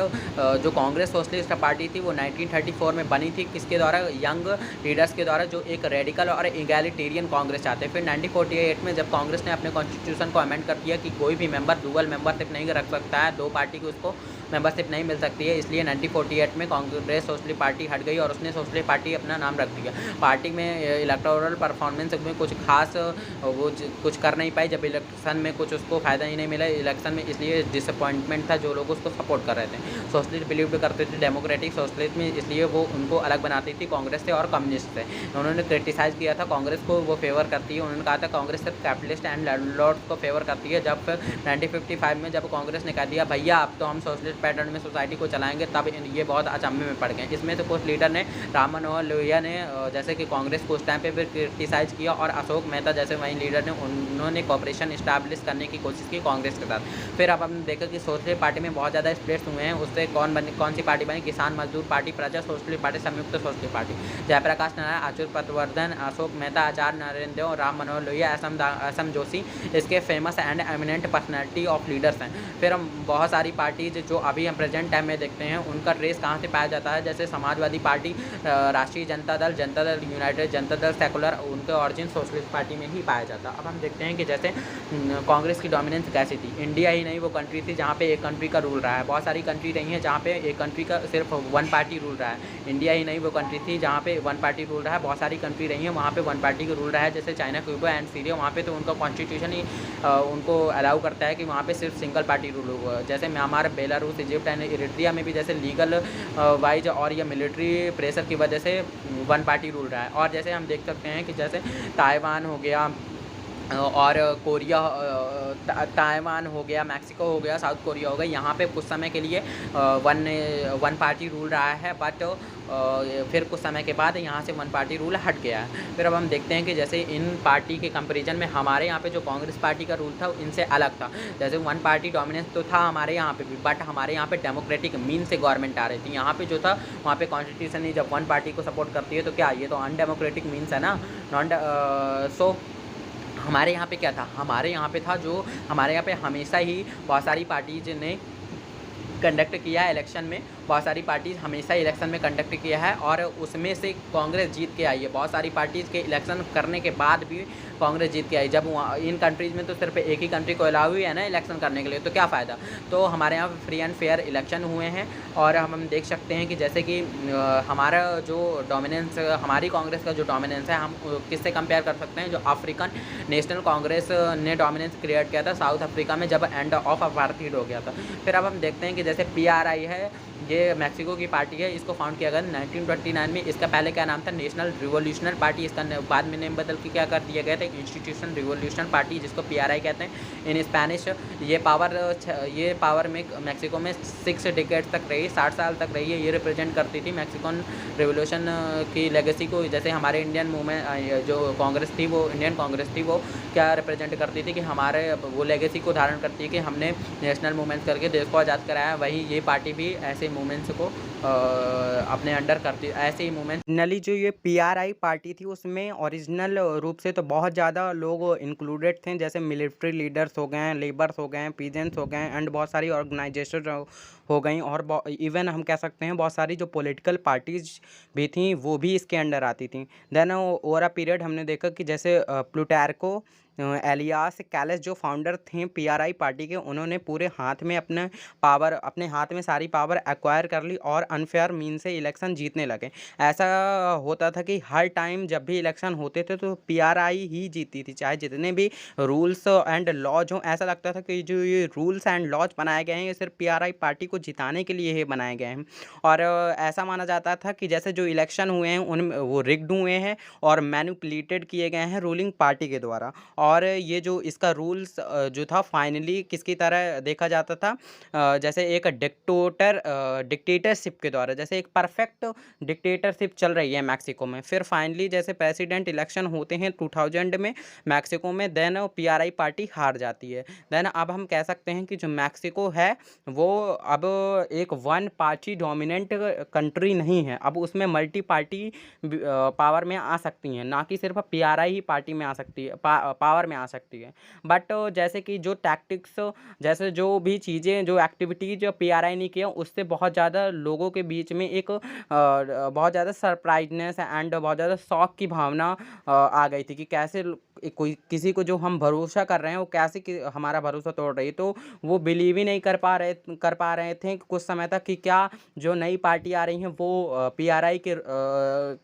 जो कांग्रेस सोशलिस्ट पार्टी थी वो 1934 में बनी थी, किसके द्वारा? यंग लीडर्स के द्वारा, जो एक रेडिकल और इगैलिटेरियन कांग्रेस चाहते हैं। फिर 1948 में जब कांग्रेस ने अपने कॉन्स्टिट्यूशन को अमेंड कर दिया कि कोई भी मेंबर डुअल मेंबरशिप नहीं रख सकता है, दो पार्टी की उसको मेंबरशिप नहीं मिल सकती है, इसलिए 1948 में कांग्रेस सोशलिस्ट पार्टी हट गई और उसने सोशलिस्ट पार्टी अपना नाम रख दिया। पार्टी में इलेक्टोरल परफॉर्मेंस में कुछ खास वो कुछ कर नहीं पाई, जब इलेक्शन में कुछ उसको फ़ायदा ही नहीं मिला इलेक्शन में, इसलिए डिसअपॉइंटमेंट था, जो लोग उसको सपोर्ट कर रहे थे। सोशलिस्ट बिलीव भी करते थे डेमोक्रेटिक सोशलिस्ट में, इसलिए वो उनको अलग बनाती थी कांग्रेस से और कम्युनिस्ट से। उन्होंने क्रिटिसाइज़ किया था कांग्रेस को, वो फेवर करती है। उन्होंने कहा था कांग्रेस सिर्फ कैपिटलिस्ट एंड लैंडलॉर्ड्स को फेवर करती है। जब 1955 में जब कांग्रेस ने कह दिया भैया अब तो हम सोशलिस्ट पैटर्न में सोसाइटी को चलाएंगे, तब ये बहुत अचंभे में पड़ गए। इसमें से कुछ लीडर ने, राम मनोहर लोहिया ने जैसे कि कांग्रेस को उस टाइम पे फिर क्रिटिसाइज़ किया, और अशोक मेहता जैसे वही लीडर ने उन्होंने कॉपरेशन इस्टेब्लिश करने की कोशिश की कांग्रेस के साथ। फिर अब हमने देखा कि सोशलिस्ट पार्टी में बहुत ज़्यादा स्प्लिट्स हुए हैं। उससे कौन सी पार्टी बनी? किसान मजदूर पार्टी, प्रजा सोशलिस्ट पार्टी, संयुक्त सोशलिस्ट पार्टी। जयप्रकाश नारायण, अच्युत पटवर्धन, अशोक मेहता, आचार्य नरेंद्र देव, राम मनोहर लोहिया, एस एम जोशी इसके famous and eminent personality of leaders हैं। फिर हम बहुत सारी पार्टीज जो अभी हम प्रेजेंट टाइम में देखते हैं उनका ट्रेस कहाँ से पाया जाता है? जैसे समाजवादी पार्टी, राष्ट्रीय जनता दल, यूनाइटेड जनता दल, सेकुलर, उनके ऑरिजिन सोशलिस्ट पार्टी में ही पाया जाता है। अब हम देखते हैं कि जैसे कांग्रेस की डोमिनेंस कैसी थी। इंडिया ही नहीं वो कंट्री थी जहाँ पे एक कंट्री का रूल रहा है, बहुत सारी कंट्री रही हैं जहाँ पे एक कंट्री का सिर्फ वन पार्टी रूल रहा है। इंडिया ही नहीं वो कंट्री थी जहाँ पे वन पार्टी रूल रहा है, बहुत सारी कंट्री रही हैं वहाँ पे वन पार्टी का रूल रहा है। जैसे चाइना, क्यूबा एंड सीरिया, वहाँ पे तो उनका कॉन्स्टिट्यूशन ही उनको अलाउ करता है कि वहाँ पे सिर्फ सिंगल पार्टी रूल हुआ। जैसे Myanmar, Belarus, Egypt and Eritrea में भी जैसे लीगल वाइज और या मिलिट्री प्रेशर की वजह से वन पार्टी रूल रहा है। और जैसे हम देख सकते हैं कि जैसे ताइवान हो गया और कोरिया, ताइवान हो गया, मैक्सिको हो गया, साउथ कोरिया हो गया, यहाँ पे कुछ समय के लिए वन पार्टी रूल रहा है, बट फिर कुछ समय के बाद यहाँ से वन पार्टी रूल हट गया है। फिर अब हम देखते हैं कि जैसे इन पार्टी के कंपैरिजन में हमारे यहाँ पे जो कांग्रेस पार्टी का रूल था इनसे अलग था। जैसे वन पार्टी डोमिनेंस तो था हमारे यहाँ पे भी, बट हमारे यहाँ पे डेमोक्रेटिक मीन से गवर्नमेंट आ रही थी। यहाँ पे जो था वहाँ पे कॉन्स्टिट्यूशन ही जब वन पार्टी को सपोर्ट करती है तो क्या ये तो अनडेमोक्रेटिक मीन्स है ना, सो हमारे यहाँ पे क्या था? हमारे यहाँ पे था जो हमारे यहाँ पे हमेशा ही बहुत सारी पार्टीज ने कंडक्ट किया है इलेक्शन में, बहुत सारी पार्टीज हमेशा इलेक्शन में कंडक्ट किया है और उसमें से कांग्रेस जीत के आई है। बहुत सारी पार्टीज़ के इलेक्शन करने के बाद भी कांग्रेस जीत के आई। जब इन कंट्रीज़ में तो सिर्फ एक ही कंट्री को अलाउ हुई है ना इलेक्शन करने के लिए, तो क्या फ़ायदा? तो हमारे यहाँ फ्री एंड फेयर इलेक्शन हुए हैं। और हम देख सकते हैं कि जैसे कि हमारा जो डोमिनेंस, हमारी कांग्रेस का जो डोमिनेंस है, हम किससे कंपेयर कर सकते हैं? जो अफ्रीकन नेशनल कांग्रेस ने डोमिनेंस क्रिएट किया था साउथ अफ्रीका में जब एंड ऑफ अपार्थाइड हो गया था। फिर अब हम देखते हैं कि जैसे PRI है, ये मैक्सिको की पार्टी है, इसको फाउंड किया गया 1929 में। इसका पहले क्या नाम था? National revolutionary party. इसका बाद में नेम बदल के क्या कर दिया गया था? इंस्टीट्यूशन रिवोल्यूशन पार्टी, जिसको PRI कहते हैं इन स्पेनिश। ये पावर में मैक्सिको में 6 डिकेड्स तक रही, 60 साल तक रही है। ये रिप्रेजेंट करती थी मैक्सिकन रिवोल्यूशन की लेगेसी को। जैसे हमारे इंडियन मूवमेंट जो कांग्रेस थी, वो इंडियन कांग्रेस थी, वो क्या रिप्रेजेंट करती थी कि हमारे वो लेगेसी को धारण करती है कि हमने नेशनल मूवमेंट करके देश को आज़ाद कराया। वही ये पार्टी भी ऐसे मूवमेंट मूवमेंट्स को अपने अंडर करती, ऐसे ही मूवमेंट नली जो ये पीआरआई पार्टी थी उसमें ओरिजिनल रूप से तो बहुत ज़्यादा लोग इंक्लूडेड थे, जैसे मिलिट्री लीडर्स हो गए, लेबर्स हो गए, पीजेंट्स हो गए एंड बहुत सारी ऑर्गेनाइजेशन हो गई, और इवन हम कह सकते हैं बहुत सारी जो पॉलिटिकल पार्टीज भी थी वो भी इसके अंडर आती थी। देन ओवर अ पीरियड हमने देखा कि जैसे प्लूटार्को एलियास कैलस जो फाउंडर थे पीआरआई पार्टी के, उन्होंने पूरे हाथ में अपने हाथ में सारी पावर एक्वायर कर ली और अनफेयर मीन से इलेक्शन जीतने लगे। ऐसा होता था कि हर टाइम जब भी इलेक्शन होते थे तो पीआरआई ही जीती थी, चाहे जितने भी रूल्स एंड लॉज हों। ऐसा लगता था कि जो ये रूल्स एंड लॉज बनाए गए हैं ये सिर्फ पीआरआई पार्टी को जिताने के लिए ही बनाए गए हैं, और ऐसा माना जाता था कि जैसे जो इलेक्शन हुए हैं उन वो रिग्ड हुए हैं और मैनिपुलेटेड किए गए हैं रूलिंग पार्टी के द्वारा। और ये जो इसका रूल्स जो था फाइनली किसकी तरह देखा जाता था, जैसे एक डिक्टेटरशिप के द्वारा, जैसे एक परफेक्ट डिक्टेटरशिप चल रही है मैक्सिको में। फिर फाइनली जैसे प्रेसिडेंट इलेक्शन होते हैं 2000 में मैक्सिको में, देन पीआरआई पार्टी हार जाती है। देन अब हम कह सकते हैं कि जो मैक्सिको है वो अब एक वन पार्टी डोमिनेंट कंट्री नहीं है, अब उसमें मल्टी पार्टी पावर में आ सकती हैं, ना कि सिर्फ पीआरआई ही पार्टी में आ सकती है, पावर में आ सकती है। बट जैसे कि जो टैक्टिक्स, जैसे जो भी चीज़ें, जो एक्टिविटीज पीआरआई ने किया उससे बहुत ज़्यादा लोगों के बीच में एक बहुत ज़्यादा सरप्राइजनेस एंड बहुत ज़्यादा शौक की भावना आ गई थी कि कैसे कोई किसी को जो हम भरोसा कर रहे हैं वो कैसे हमारा भरोसा तोड़ रही है। तो वो बिलीव ही नहीं कर पा रहे थे कुछ समय तक कि क्या जो नई पार्टी आ रही हैं वो पीआरआई के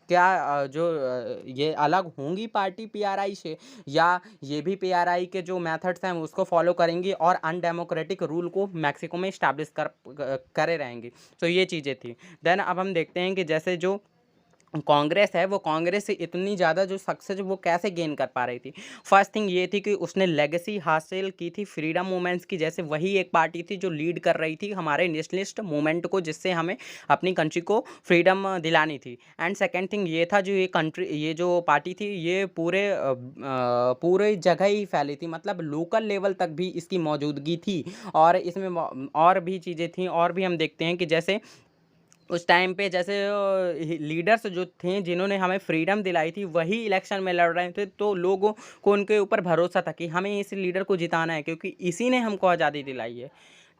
क्या ये अलग होंगी पार्टी पीआरआई से, या ये भी पीआरआई के जो मेथड्स हैं उसको फॉलो करेंगी और अनडेमोक्रेटिक रूल को मैक्सिको में इस्टेब्लिश करे रहेंगी। तो ये चीज़ें थी। देन अब हम देखते हैं कि जैसे जो कांग्रेस है वो कांग्रेस से इतनी ज़्यादा जो सक्सेस वो कैसे गेन कर पा रही थी। फर्स्ट थिंग ये थी कि उसने लेगेसी हासिल की थी फ्रीडम मूवमेंट्स की, जैसे वही एक पार्टी थी जो लीड कर रही थी हमारे नेशनलिस्ट मूवमेंट को, जिससे हमें अपनी कंट्री को फ्रीडम दिलानी थी। एंड सेकेंड थिंग ये था जो ये जो पार्टी थी ये पूरे जगह ही फैली थी, मतलब लोकल लेवल तक भी इसकी मौजूदगी थी, और इसमें और भी चीज़ें थी। और भी हम देखते हैं कि जैसे उस टाइम पे जैसे लीडर्स जो थे जिन्होंने हमें फ्रीडम दिलाई थी वही इलेक्शन में लड़ रहे थे, तो लोगों को उनके ऊपर भरोसा था कि हमें इस लीडर को जिताना है क्योंकि इसी ने हमको आज़ादी दिलाई है।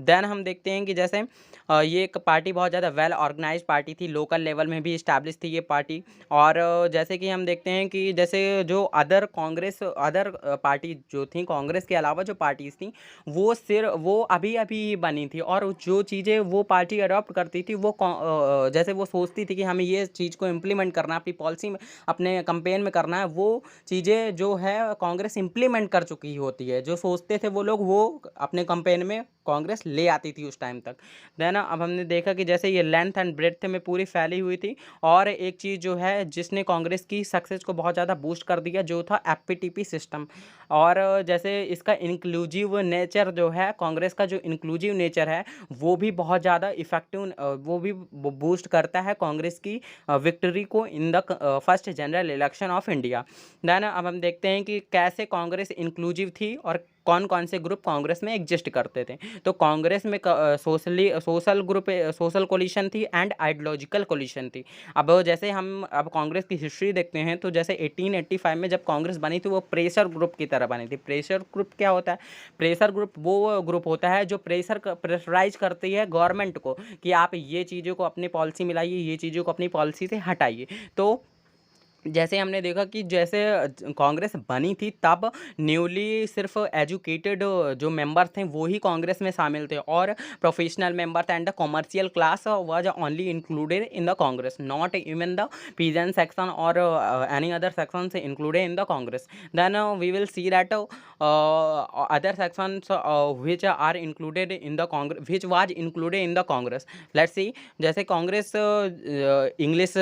देन हम देखते हैं कि जैसे ये एक पार्टी बहुत ज़्यादा वेल ऑर्गेनाइज्ड पार्टी थी, लोकल लेवल में भी इस्टेब्लिश थी ये पार्टी। और जैसे कि हम देखते हैं कि जैसे जो अदर पार्टी जो थी, कांग्रेस के अलावा जो पार्टीज थी वो अभी अभी बनी थी, और जो चीज़ें वो पार्टी अडॉप्ट करती थी वो जैसे वो सोचती थी कि हमें ये चीज़ को इम्प्लीमेंट करना, अपनी पॉलिसी में अपने कंपेन में करना है, वो चीज़ें जो है कांग्रेस इम्प्लीमेंट कर चुकी होती है। जो सोचते थे वो लोग वो अपने कंपेन में कांग्रेस ले आती थी उस टाइम तक। देन अब हमने देखा कि जैसे ये लेंथ एंड ब्रेड्थ में पूरी फैली हुई थी। और एक चीज़ जो है जिसने कांग्रेस की सक्सेस को बहुत ज़्यादा बूस्ट कर दिया जो था एफपीटीपी सिस्टम। और जैसे इसका इंक्लूसिव नेचर जो है, कांग्रेस का जो इंक्लूसिव नेचर है वो भी बहुत ज़्यादा इफेक्टिव, वो भी बूस्ट करता है कांग्रेस की विक्ट्री को in the first general election of India. Then अब हम देखते हैं कि कैसे कांग्रेस इंक्लूसिव थी और कौन कौन से ग्रुप कांग्रेस में एग्जिस्ट करते थे। तो कांग्रेस में सोशल कोलिशन थी एंड आइडियोलॉजिकल कोलिशन थी। अब जैसे हम अब कांग्रेस की हिस्ट्री देखते हैं तो जैसे 1885 में जब कांग्रेस बनी थी वो प्रेशर ग्रुप की तरह बनी थी। प्रेशर ग्रुप क्या होता है? प्रेशर ग्रुप वो ग्रुप होता है जो प्रेशराइज करती है गवर्नमेंट को कि आप ये चीज़ों को अपनी पॉलिसी में लाइए, ये चीज़ों को अपनी पॉलिसी से हटाइए। तो जैसे हमने देखा कि जैसे कांग्रेस बनी थी तब न्यूली सिर्फ एजुकेटेड जो मेंबर थे वो ही कांग्रेस में शामिल थे, और professional member and the commercial class was only included in the Congress, not even the peasant section और एनी अदर सेक्शन से included in the Congress. Then we will see that other sections which are included in the congress, which was included in the congress. Let's see, जैसे कांग्रेस इंग्लिश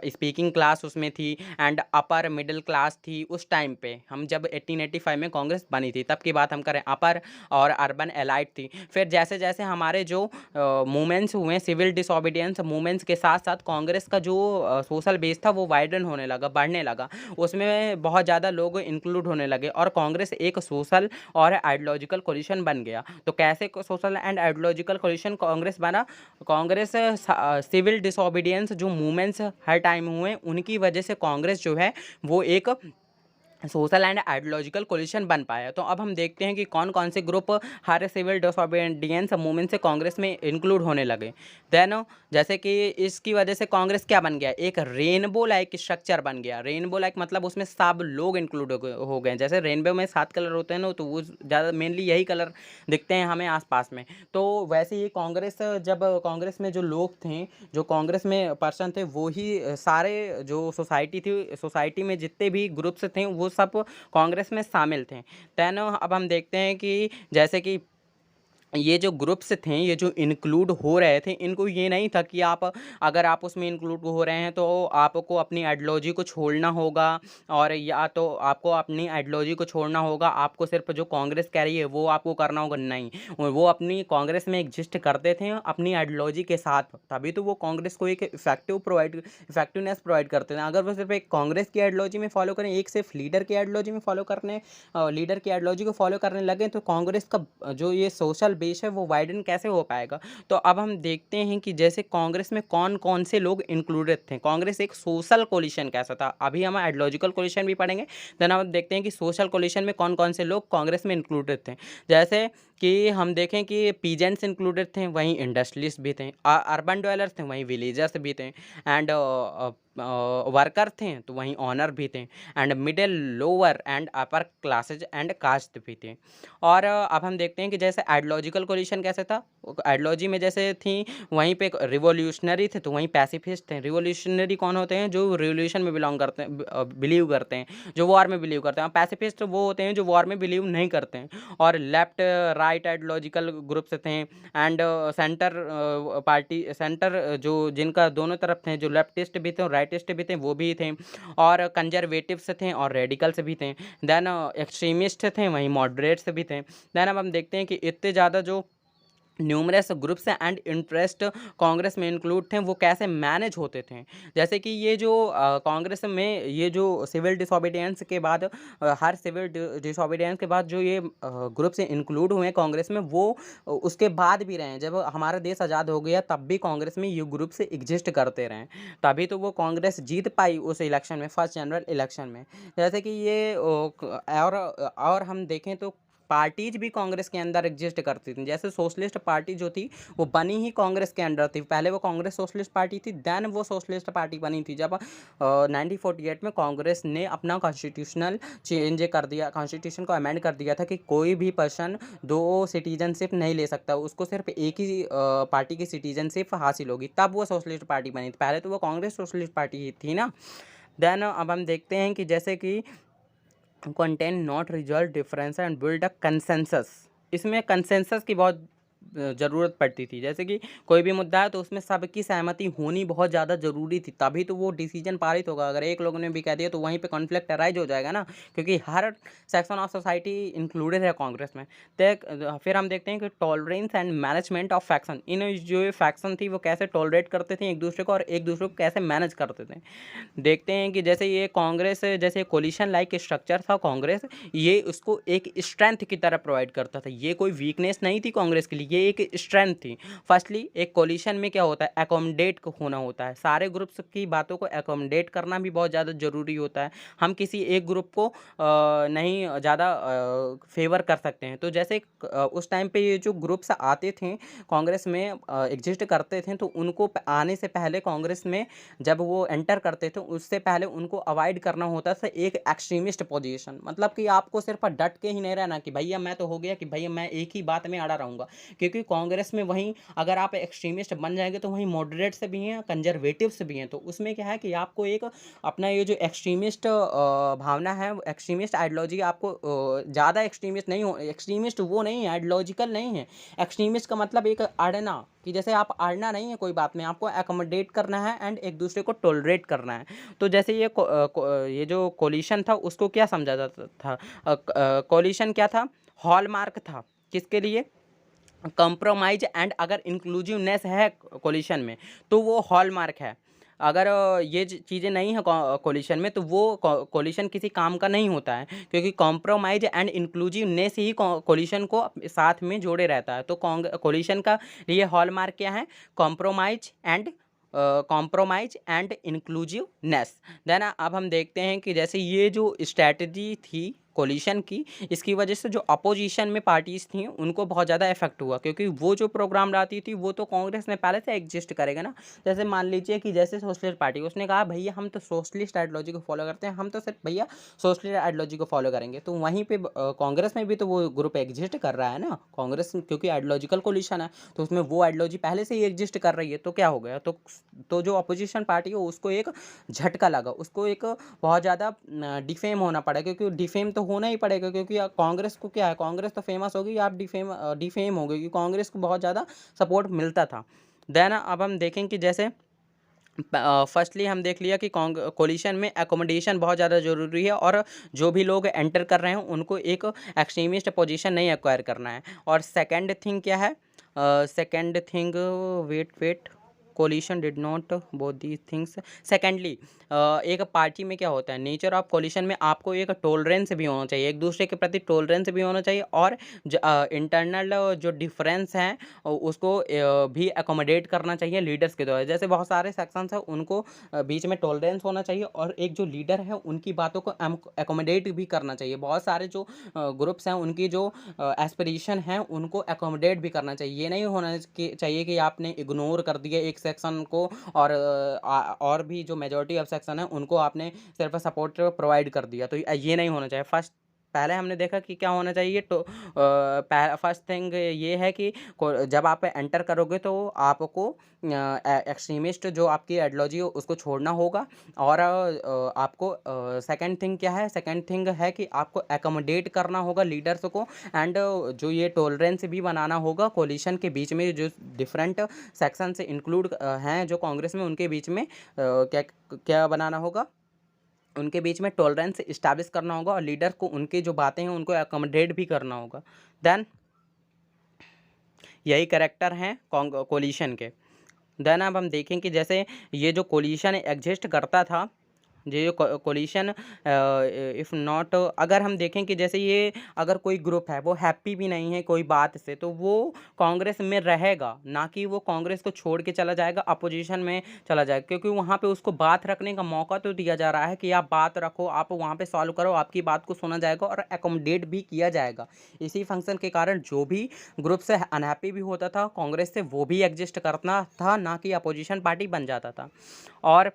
स्पीकिंग क्लास उसमें थी, एंड अपर मिडिल क्लास थी उस टाइम पे, हम जब 1885 में कांग्रेस बनी थी तब की बात हम करें, अपर और अर्बन एलाइट थी। फिर जैसे जैसे हमारे जो मूवमेंट्स हुए, सिविल डिसोबीडियंस मूवमेंट्स के साथ साथ कांग्रेस का जो सोशल बेस था वो वाइडन होने लगा, बढ़ने लगा, उसमें बहुत ज़्यादा लोग इंक्लूड होने लगे और कांग्रेस एक सोशल और आइडियोलॉजिकल कोलिशन बन गया। तो कैसे social and ideological coalition Congress बना? कांग्रेस सिविल डिसोबीडियंस जो मूवमेंट्स हर टाइम हुए उनकी वजह से कांग्रेस जो है वो एक सोशल एंड आइडियोलॉजिकल कोलिशन बन पाया। तो अब हम देखते हैं कि कौन कौन से ग्रुप हर सिविल डिसोबीडियंस मूवमेंट से कांग्रेस में इंक्लूड होने लगे। देन जैसे कि इसकी वजह से कांग्रेस क्या बन गया, एक रेनबो लाइक स्ट्रक्चर बन गया। रेनबो लाइक मतलब उसमें सब लोग इंक्लूड हो गए। जैसे रेनबो में 7 कलर होते हैं ना, तो वो ज़्यादा मेनली यही कलर दिखते हैं हमें आसपास में। तो वैसे ही कांग्रेस, जब कांग्रेस में जो लोग थे, जो कांग्रेस में पर्सन थे, वो ही सारे जो सोसाइटी थी, सोसाइटी में जितने भी ग्रुप्स थे वो सब कांग्रेस में शामिल थे। देन अब हम देखते हैं कि जैसे कि ये जो ग्रुप्स थे, ये जो इंक्लूड हो रहे थे, इनको ये नहीं था कि आप अगर आप उसमें इंक्लूड हो रहे हैं तो आपको अपनी आइडियोलॉजी को छोड़ना होगा, और या तो आपको अपनी आइडियोलॉजी को छोड़ना होगा, आपको सिर्फ जो कांग्रेस कह रही है वो आपको करना होगा। नहीं, वो अपनी कांग्रेस में एग्जिस्ट करते थे अपनी आइडियोलॉजी के साथ, तभी तो वो कांग्रेस को एक इफेक्टिवनेस प्रोवाइड करते थे। अगर वो सिर्फ एक कांग्रेस की आइडियोलॉजी में फॉलो करें, एक सिर्फ लीडर की आइडियोलॉजी में फॉलो करने, लीडर की आइडियोलॉजी को फॉलो करने लगे, तो कांग्रेस का जो ये सोशल बेस है वो वाइडन कैसे हो पाएगा। तो अब हम देखते हैं कि जैसे कांग्रेस में कौन कौन से लोग इंक्लूडेड थे। कांग्रेस एक सोशल कोलिशन कैसा था, अभी हम आइडियोलॉजिकल कोलिशन भी पढ़ेंगे। देन हम देखते हैं कि सोशल कोलिशन में कौन कौन से लोग कांग्रेस में इंक्लूडेड थे। जैसे कि हम देखें कि पीजेंट्स इंक्लूडेड थे, वहीं इंडस्ट्रियलिस्ट भी थे, अर्बन डवेलर्स थे, वहीं विलेजर्स भी थे, एंड वर्कर थे तो वहीं ऑनर भी थे, and middle, lower and upper classes and caste भी थे। और अब हम देखते हैं कि जैसे आइडियोलॉजिकल कोलिशन कैसे था। आइडियोलॉजी में जैसे थी, वहीं पे रिवोल्यूशनरी थे तो वहीं पैसिफिस्ट थे। रिवोल्यूशनरी कौन होते हैं? जो रिवोल्यूशन में बिलोंग करते हैं, बिलीव करते हैं, जो वॉर में बिलीव करते हैं। पैसिफिस्ट वो होते हैं जो वॉर में बिलीव नहीं करते हैं। और लेफ्ट राइट आइडियोलॉजिकल ग्रुप्स थे, एंड सेंटर पार्टी, सेंटर जो जिनका दोनों तरफ थे, जो लेफ्टिस्ट भी थे और राइटिस्ट भी थे वो भी थे, और कंजर्वेटिव्स थे और रेडिकल्स भी थे। देन एक्सट्रीमिस्ट थे, वहीं मॉडरेट्स भी थे। देन अब हम देखते हैं कि इतने ज़्यादा जो numerous groups and interest Congress में इंक्लूड थे वो कैसे मैनेज होते थे। जैसे कि ये जो कांग्रेस में ये जो सिविल डिसोबीडियंस के बाद, हर सिविल डिसोबीडियंस के बाद जो ये ग्रुप्स इंक्लूड हुए कांग्रेस में, वो उसके बाद भी रहे। जब हमारा देश आज़ाद हो गया तब भी कांग्रेस में ये ग्रुप्स एग्जिस्ट करते रहे, तभी तो वो कांग्रेस जीत पाई उस इलेक्शन में, फर्स्ट जनरल इलेक्शन में। जैसे कि ये और हम देखें तो पार्टीज भी कांग्रेस के अंदर एग्जिस्ट करती थी। जैसे सोशलिस्ट पार्टी जो थी वो बनी ही कांग्रेस के अंडर थी। पहले वो कांग्रेस सोशलिस्ट पार्टी थी, देन वो सोशलिस्ट पार्टी बनी थी जब 1948 में कांग्रेस ने अपना कॉन्स्टिट्यूशनल चेंज कर दिया, कॉन्स्टिट्यूशन को अमेंड कर दिया था कि कोई भी पर्सन दो सिटीजनशिप नहीं ले सकता, उसको सिर्फ एक ही पार्टी की सिटीजनशिप हासिल होगी, तब वो सोशलिस्ट पार्टी बनी थी। पहले तो वो कांग्रेस सोशलिस्ट पार्टी ही थी ना। देन अब हम देखते हैं कि जैसे कि contain not resolve difference and build a consensus। इसमें कंसेंसस की बहुत ज़रूरत पड़ती थी। जैसे कि कोई भी मुद्दा है तो उसमें सबकी सहमति होनी बहुत ज़्यादा ज़रूरी थी, तभी तो वो डिसीजन पारित होगा। अगर एक लोगों ने भी कह दिया तो वहीं पे कॉन्फ्लिक्ट अराइज हो जाएगा ना, क्योंकि हर सेक्शन ऑफ सोसाइटी इंक्लूडेड है कांग्रेस में। तो फिर हम देखते हैं कि tolerance and management of faction. इन जो फैक्शन थी वो कैसे टॉलरेट करते थे एक दूसरे को, और एक दूसरे को कैसे मैनेज करते थे। देखते हैं कि जैसे ये कांग्रेस, जैसे कोलिशन लाइक स्ट्रक्चर था कांग्रेस, ये उसको एक स्ट्रेंथ की तरह प्रोवाइड करता था। ये कोई वीकनेस नहीं थी कांग्रेस के लिए, ये एक स्ट्रेंथ थी। फर्स्टली एक कोलिशन में क्या होता है, एकोमोडेट होना होता है। सारे ग्रुप्स की बातों को एकोमोडेट करना भी बहुत ज़्यादा ज़रूरी होता है। हम किसी एक ग्रुप को नहीं ज़्यादा फेवर कर सकते हैं। तो जैसे उस टाइम पे ये जो ग्रुप्स आते थे कांग्रेस में, एग्जिस्ट करते थे, तो उनको आने से पहले कांग्रेस में जब वो एंटर करते थे उससे पहले उनको अवॉइड करना होता था एक एक्सट्रीमिस्ट पोजीशन। मतलब कि आपको सिर्फ डट के ही नहीं रहना कि भैया मैं तो हो गया, कि भैया मैं एक ही बात में अड़ा रहूँगा, क्योंकि क्योंकि कांग्रेस में वहीं अगर आप एक्सट्रीमिस्ट बन जाएंगे तो वहीं मॉडरेट्स भी हैं, कंजर्वेटिव्स भी हैं। तो उसमें क्या है कि आपको एक अपना ये जो एक्सट्रीमिस्ट भावना है, एक्सट्रीमिस्ट आइडियोलॉजी, आपको ज़्यादा एक्सट्रीमिस्ट नहीं हो, एक्सट्रीमिस्ट वो नहीं है, आइडियोलॉजिकल नहीं है। एक्सट्रीमिस्ट का मतलब एक अड़ना, कि जैसे आप अड़ना नहीं है कोई बात में, आपको एकोमोडेट करना है एंड एक दूसरे को टोलरेट करना है। तो जैसे ये जो कोलिशन था उसको क्या समझा जाता था? कोलिशन क्या था? हॉलमार्क था किसके लिए? कंप्रोमाइज एंड अगर इंक्लूसिवनेस है कोलिशन में तो वो हॉलमार्क है। अगर ये चीज़ें नहीं है कोलिशन में तो वो कोलिशन किसी काम का नहीं होता है, क्योंकि कॉम्प्रोमाइज एंड इंक्लूसिवनेस ही कोलिशन को साथ में जोड़े रहता है। तो कोलिशन का लिए हॉलमार्क क्या है? Compromise and inclusiveness. देन अब हम देखते हैं कि जैसे ये जो स्ट्रैटेजी थी कोलिशन की, इसकी वजह से जो अपोजिशन में पार्टीज थी उनको बहुत ज़्यादा इफेक्ट हुआ, क्योंकि वो जो प्रोग्राम लाती थी वो तो कांग्रेस में पहले से एग्जिस्ट करेगा ना। जैसे मान लीजिए कि जैसे सोशलिस्ट पार्टी, उसने कहा भैया हम तो सोशलिस्ट आइडियोलॉजी को फॉलो करते हैं, हम तो सिर्फ भैया सोशलिस्ट आइडियोलॉजी को फॉलो करेंगे। तो वहीं पे कांग्रेस में भी तो वो ग्रुप एग्जिस्ट कर रहा है ना, कांग्रेस क्योंकि आइडियोलॉजिकल कोलिशन है तो उसमें वो आइडियोलॉजी पहले से ही एग्जिस्ट कर रही है। तो क्या हो गया? तो जो अपोजिशन पार्टी है उसको एक झटका लगा, उसको एक बहुत ज़्यादा डिफेम होना पड़ा, क्योंकि डिफेम तो होना ही पड़ेगा, क्योंकि कांग्रेस को क्या है, कांग्रेस तो फेमस होगी, आप डिफेम हो गए, क्योंकि कांग्रेस को बहुत ज़्यादा सपोर्ट मिलता था। देन अब हम देखें कि जैसे फर्स्टली हम देख लिया कि कोलिशन में एकोमोडेशन बहुत ज़्यादा ज़रूरी है, और जो भी लोग एंटर कर रहे हैं उनको एक एक्सट्रीमिस्ट पोजीशन नहीं एक्वायर करना है। और सेकंड थिंग क्या है? Second thing, wait, coalition did not both these things. Secondly, एक पार्टी में क्या होता है, नेचर ऑफ कोलिशन में आपको एक टोलरेंस भी होना चाहिए, एक दूसरे के प्रति टोलरेंस भी होना चाहिए, और इंटरनल जो डिफरेंस हैं उसको भी अकोमोडेट करना चाहिए लीडर्स के द्वारा। जैसे बहुत सारे सेक्शंस हैं उनको बीच में टोलरेंस होना चाहिए, और एक जो लीडर है उनकी बातों को अकोमोडेट भी करना चाहिए। बहुत सारे जो ग्रुप्स हैं उनकी जो एस्पिरेशन है उनको अकोमोडेट भी करना चाहिए। ये नहीं होना चाहिए कि आपने इग्नोर कर दिया एक सेक्शन को, और भी जो मेजॉरिटी ऑफ सेक्शन है उनको आपने सिर्फ सपोर्ट प्रोवाइड कर दिया। तो ये नहीं होना चाहिए। पहले हमने देखा कि क्या होना चाहिए। तो फर्स्ट थिंग ये है कि जब आप एंटर करोगे तो आपको एक्सट्रीमिस्ट जो आपकी आइडियोलॉजी है उसको छोड़ना होगा। और आपको सेकंड थिंग क्या है? सेकंड थिंग है कि आपको एकोमोडेट करना होगा लीडर्स को, एंड जो ये टॉलरेंस भी बनाना होगा कोलिशन के बीच में, जो डिफरेंट सेक्शन से इंक्लूड हैं जो कांग्रेस में, उनके बीच में क्या क्या बनाना होगा? उनके बीच में टॉलरेंस इस्टेब्लिश करना होगा, और लीडर को उनकी जो बातें हैं उनको अकोमोडेट भी करना होगा। देन यही कैरेक्टर हैं कोलिशन के। देन अब हम देखें कि जैसे ये जो कोलिशन एग्जिस्ट करता था, ये जो कोलिशन इफ़ नॉट, अगर हम देखें कि जैसे ये अगर कोई ग्रुप है वो हैप्पी भी नहीं है कोई बात से, तो वो कांग्रेस में रहेगा, ना कि वो कांग्रेस को छोड़ के चला जाएगा, अपोजिशन में चला जाएगा, क्योंकि वहाँ पे उसको बात रखने का मौका तो दिया जा रहा है कि आप बात रखो, आप वहाँ पे सॉल्व करो, आपकी बात को सुना जाएगा और एकोमोडेट भी किया जाएगा। इसी फंक्शन के कारण जो भी ग्रुप से अनहैप्पी भी होता था कांग्रेस से, वो भी एग्जिस्ट करना था, ना कि अपोजिशन पार्टी बन जाता था। और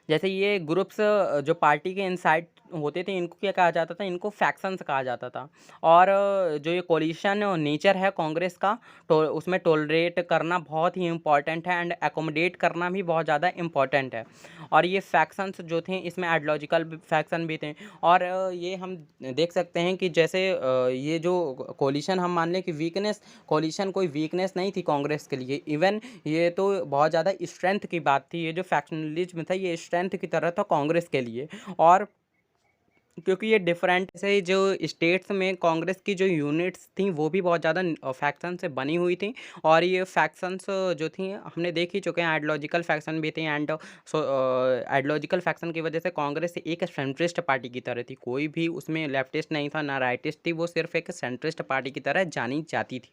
जैसे ये ग्रुप्स जो पार्टी के इनसाइड होते थे इनको क्या कहा जाता था? इनको फैक्शंस कहा जाता था। और जो ये कोलिशन नेचर है कांग्रेस का, तो उसमें टॉलरेट करना बहुत ही इम्पॉर्टेंट है, एंड एकोमोडेट करना भी बहुत ज़्यादा इम्पॉर्टेंट है। और ये फैक्शंस जो थे इसमें आइडियोलॉजिकल फैक्शन भी थे। और ये हम देख सकते हैं कि जैसे ये जो कोलिशन हम मान लें कि वीकनेस, कोलिशन कोई वीकनेस नहीं थी कांग्रेस के लिए, इवन ये तो बहुत ज़्यादा स्ट्रेंथ की बात थी। ये जो फैक्शनलिज्म था ये स्ट्रेंथ की तरह था कांग्रेस के लिए। और क्योंकि ये डिफरेंट से जो स्टेट्स में कांग्रेस की जो यूनिट्स थी वो भी बहुत ज़्यादा फैक्शन से बनी हुई थी, और ये फैक्शंस जो थी हमने देख ही चुके हैं, आइडियोलॉजिकल फैक्शन भी थी। एंड आइडियोलॉजिकल फैक्शन की वजह से कांग्रेस एक सेंट्रिस्ट पार्टी की तरह थी, कोई भी उसमें लेफ्टिस्ट नहीं था ना राइटिस्ट थी, वो सिर्फ एक सेंट्रिस्ट पार्टी की तरह जानी जाती थी।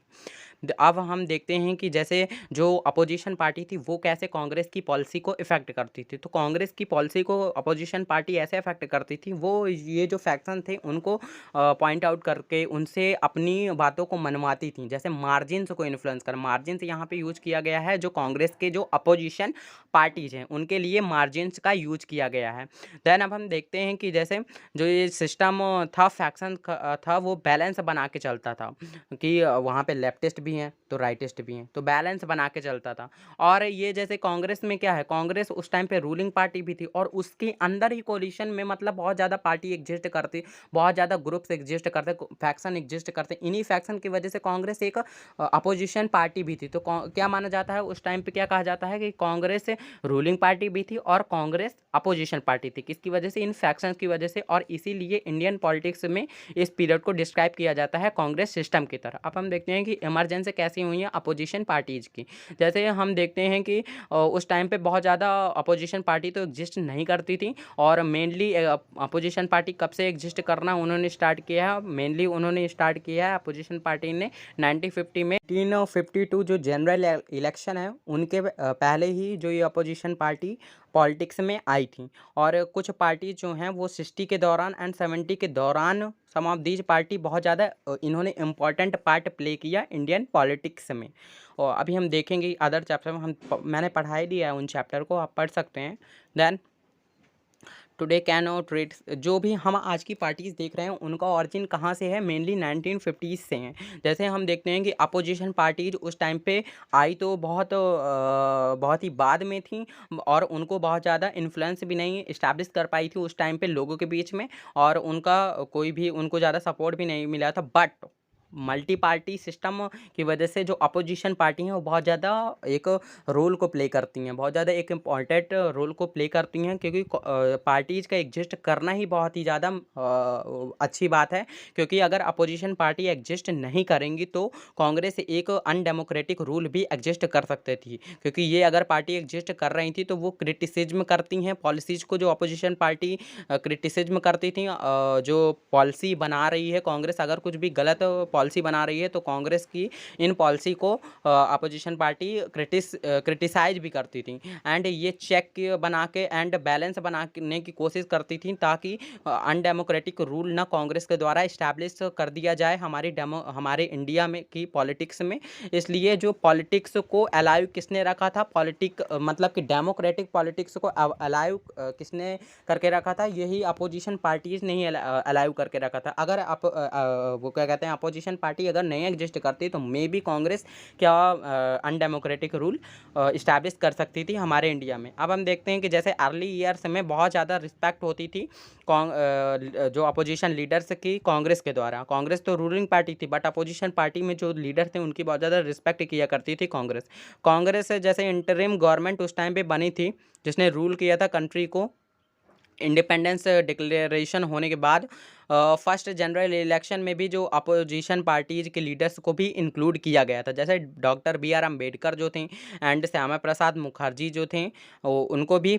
अब हम देखते हैं कि जैसे जो अपोजिशन पार्टी थी वो कैसे कांग्रेस की पॉलिसी को इफ़ेक्ट करती थी। तो कांग्रेस की पॉलिसी को अपोजिशन पार्टी ऐसे इफ़ेक्ट करती थी, वो ये जो फैक्शन थे उनको पॉइंट आउट करके उनसे अपनी बातों को मनवाती थी। जैसे मार्जिन्स को इन्फ्लुएंस कर, मार्जिन्स यहाँ पे यूज किया गया है, जो कांग्रेस के जो अपोजिशन पार्टीज हैं उनके लिए मार्जिन्स का यूज किया गया है। देन अब हम देखते हैं कि जैसे जो ये सिस्टम था फैक्शन था वो बैलेंस बना के चलता था, कि वहाँ पे लेफ्टिस्ट भी भी हैं तो राइटिस्ट भी हैं, तो बैलेंस बना के चलता था। और ये जैसे कांग्रेस में क्या है, कांग्रेस उस टाइम पे रूलिंग पार्टी भी थी और उसके अंदर ही कोलिशन में मतलब बहुत ज़्यादा पार्टी एग्जिस्ट करती, बहुत ज़्यादा ग्रुप्स एग्जिस्ट करते, फैक्शन एग्जिस्ट करते। इन्हीं फैक्शन की वजह से कांग्रेस एक अपोजिशन पार्टी भी थी। तो क्या माना जाता है उस टाइम पे, क्या कहा जाता है कि कांग्रेस रूलिंग पार्टी भी थी और कांग्रेस अपोजिशन पार्टी थी। किसकी वजह से? इन फैक्शंस की वजह से। और इसीलिए इंडियन पॉलिटिक्स में इस पीरियड को डिस्क्राइब किया जाता है कांग्रेस सिस्टम की तरह। अब हम देखते हैं कि इमरजेंसी कैसी हुई है अपोजिशन पार्टीज की। जैसे हम देखते हैं कि उस टाइम पे बहुत ज़्यादा अपोजिशन पार्टी तो एग्जिस्ट नहीं करती थी। और मेनली अपोजिशन पार्टी कब से एग्जिस्ट करना उन्होंने स्टार्ट किया है, मेनली उन्होंने स्टार्ट किया है अपोजिशन पार्टी ने 1950 में। 1952 जो जनरल इलेक्शन है उनके पहले ही जो ये अपोजिशन पार्टी पॉलिटिक्स में आई थी। और कुछ पार्टी जो हैं वो 60 के दौरान एंड 70 के दौरान सम ऑफ दीज पार्टी बहुत ज़्यादा इन्होंने इम्पॉर्टेंट पार्ट प्ले किया इंडियन पॉलिटिक्स में। और अभी हम देखेंगे अदर चैप्टर में, मैंने पढ़ाई दिया है उन चैप्टर को, आप पढ़ सकते हैं। Then today can not trade, जो भी हम आज की पार्टीज देख रहे हैं उनका ऑरिजिन कहाँ से है? मेनली 1950s से हैं। जैसे हम देखते हैं कि अपोजिशन पार्टीज उस टाइम पे आई तो बहुत ही बाद में थी और उनको बहुत ज़्यादा इन्फ्लुएंस भी नहीं इस्टेब्लिश कर पाई थी उस टाइम पे लोगों के बीच में, और उनका कोई भी उनको ज़्यादा सपोर्ट भी नहीं मिला था। बट मल्टी पार्टी सिस्टम की वजह से जो अपोजिशन पार्टी हैं वो बहुत ज़्यादा एक रोल को प्ले करती हैं, बहुत ज़्यादा एक इम्पॉर्टेंट रोल को प्ले करती हैं, क्योंकि पार्टीज़ का एग्जिस्ट करना ही बहुत ही ज़्यादा अच्छी बात है। क्योंकि अगर अपोजिशन पार्टी एग्जिस्ट नहीं करेंगी तो कांग्रेस एक अनडेमोक्रेटिक रूल भी एग्जिस्ट कर सकती थी। क्योंकि ये अगर पार्टी एग्जिस्ट कर रही थी तो वो क्रिटिसिज्म करती हैं पॉलिसीज़ को, जो अपोजिशन पार्टी क्रिटिसिज्म करती थी। जो पॉलिसी बना रही है कांग्रेस, अगर कुछ भी गलत पॉलिसी बना रही है तो कांग्रेस की इन पॉलिसी को अपोजिशन पार्टी क्रिटिसाइज भी करती थी। एंड ये चेक बना के एंड बैलेंस बनाने की कोशिश करती थी ताकि अनडेमोक्रेटिक रूल ना कांग्रेस के द्वारा इस्टेब्लिश कर दिया जाए हमारे इंडिया में की पॉलिटिक्स में। इसलिए जो पॉलिटिक्स को अलाइव किसने रखा था, मतलब कि डेमोक्रेटिक पॉलिटिक्स को अलाइव किसने करके रखा था? यही अपोजिशन पार्टीज ने ही अलाइव करके रखा था। अगर आप वो क्या कहते हैं, अपोजिशन पार्टी अगर नहीं एग्जिस्ट करती तो मे बी कांग्रेस क्या अनडेमोक्रेटिक रूल इस्टेब्लिश कर सकती थी हमारे इंडिया में। अब हम देखते हैं कि जैसे अर्ली ईयर्स में बहुत ज़्यादा रिस्पेक्ट होती थी जो अपोजिशन लीडर्स की कांग्रेस के द्वारा। कांग्रेस तो रूलिंग पार्टी थी बट अपोजिशन पार्टी में जो लीडर थे उनकी बहुत ज़्यादा रिस्पेक्ट किया करती थी कांग्रेस जैसे इंटरिम गवर्नमेंट उस टाइम पे बनी थी जिसने रूल किया था कंट्री को। इंडिपेंडेंस डिक्लेरेशन होने के बाद फर्स्ट जनरल इलेक्शन में भी जो अपोजिशन पार्टीज के लीडर्स को भी इंक्लूड किया गया था। जैसे डॉक्टर बी आर अम्बेडकर जो थे एंड श्यामा प्रसाद मुखर्जी जो थे उनको भी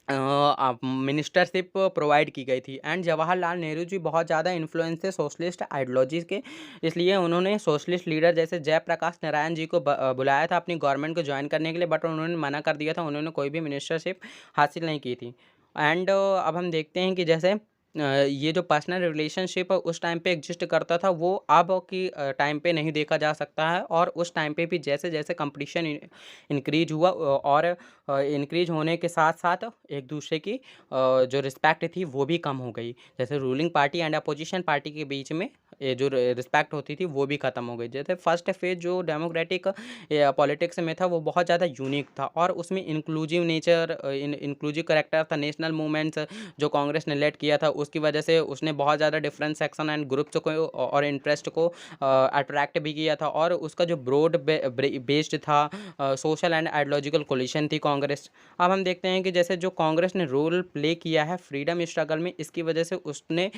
मिनिस्टरशिप प्रोवाइड की गई थी। एंड जवाहरलाल नेहरू जी बहुत ज़्यादा इन्फ्लुएंस थे सोशलिस्ट आइडियोलॉजीज़ के, इसलिए उन्होंने सोशलिस्ट लीडर जैसे जयप्रकाश नारायण जी को बुलाया था अपनी गवर्नमेंट को ज्वाइन करने के लिए, बट उन्होंने मना कर दिया था, उन्होंने कोई भी मिनिस्टरशिप हासिल नहीं की थी। एंड अब हम देखते हैं कि जैसे ये जो पर्सनल रिलेशनशिप उस टाइम पे एग्जिस्ट करता था वो अब की टाइम पे नहीं देखा जा सकता है। और उस टाइम पे भी जैसे जैसे कंपटीशन इंक्रीज हुआ और इंक्रीज होने के साथ साथ एक दूसरे की जो रिस्पेक्ट थी वो भी कम हो गई। जैसे ruling party and opposition party के बीच में ये जो रिस्पेक्ट होती थी वो भी ख़त्म हो गई। जैसे फर्स्ट फेज जो डेमोक्रेटिक पॉलिटिक्स में था वो बहुत ज़्यादा यूनिक था और उसमें इंक्लूसिव नेचर इंक्लूसिव करेक्टर था। नेशनल मूवमेंट्स जो कांग्रेस ने लेड किया था उसकी वजह से उसने बहुत ज़्यादा डिफरेंट सेक्शन एंड ग्रुप्स को और इंटरेस्ट को अट्रैक्ट भी किया था। और उसका जो ब्रॉड बेस्ड था सोशल एंड आइडियोलॉजिकल कोलिशन थी कांग्रेस। अब हम देखते हैं कि जैसे जो कांग्रेस ने रोल प्ले किया है फ्रीडम स्ट्रगल में, इसकी वजह से उसने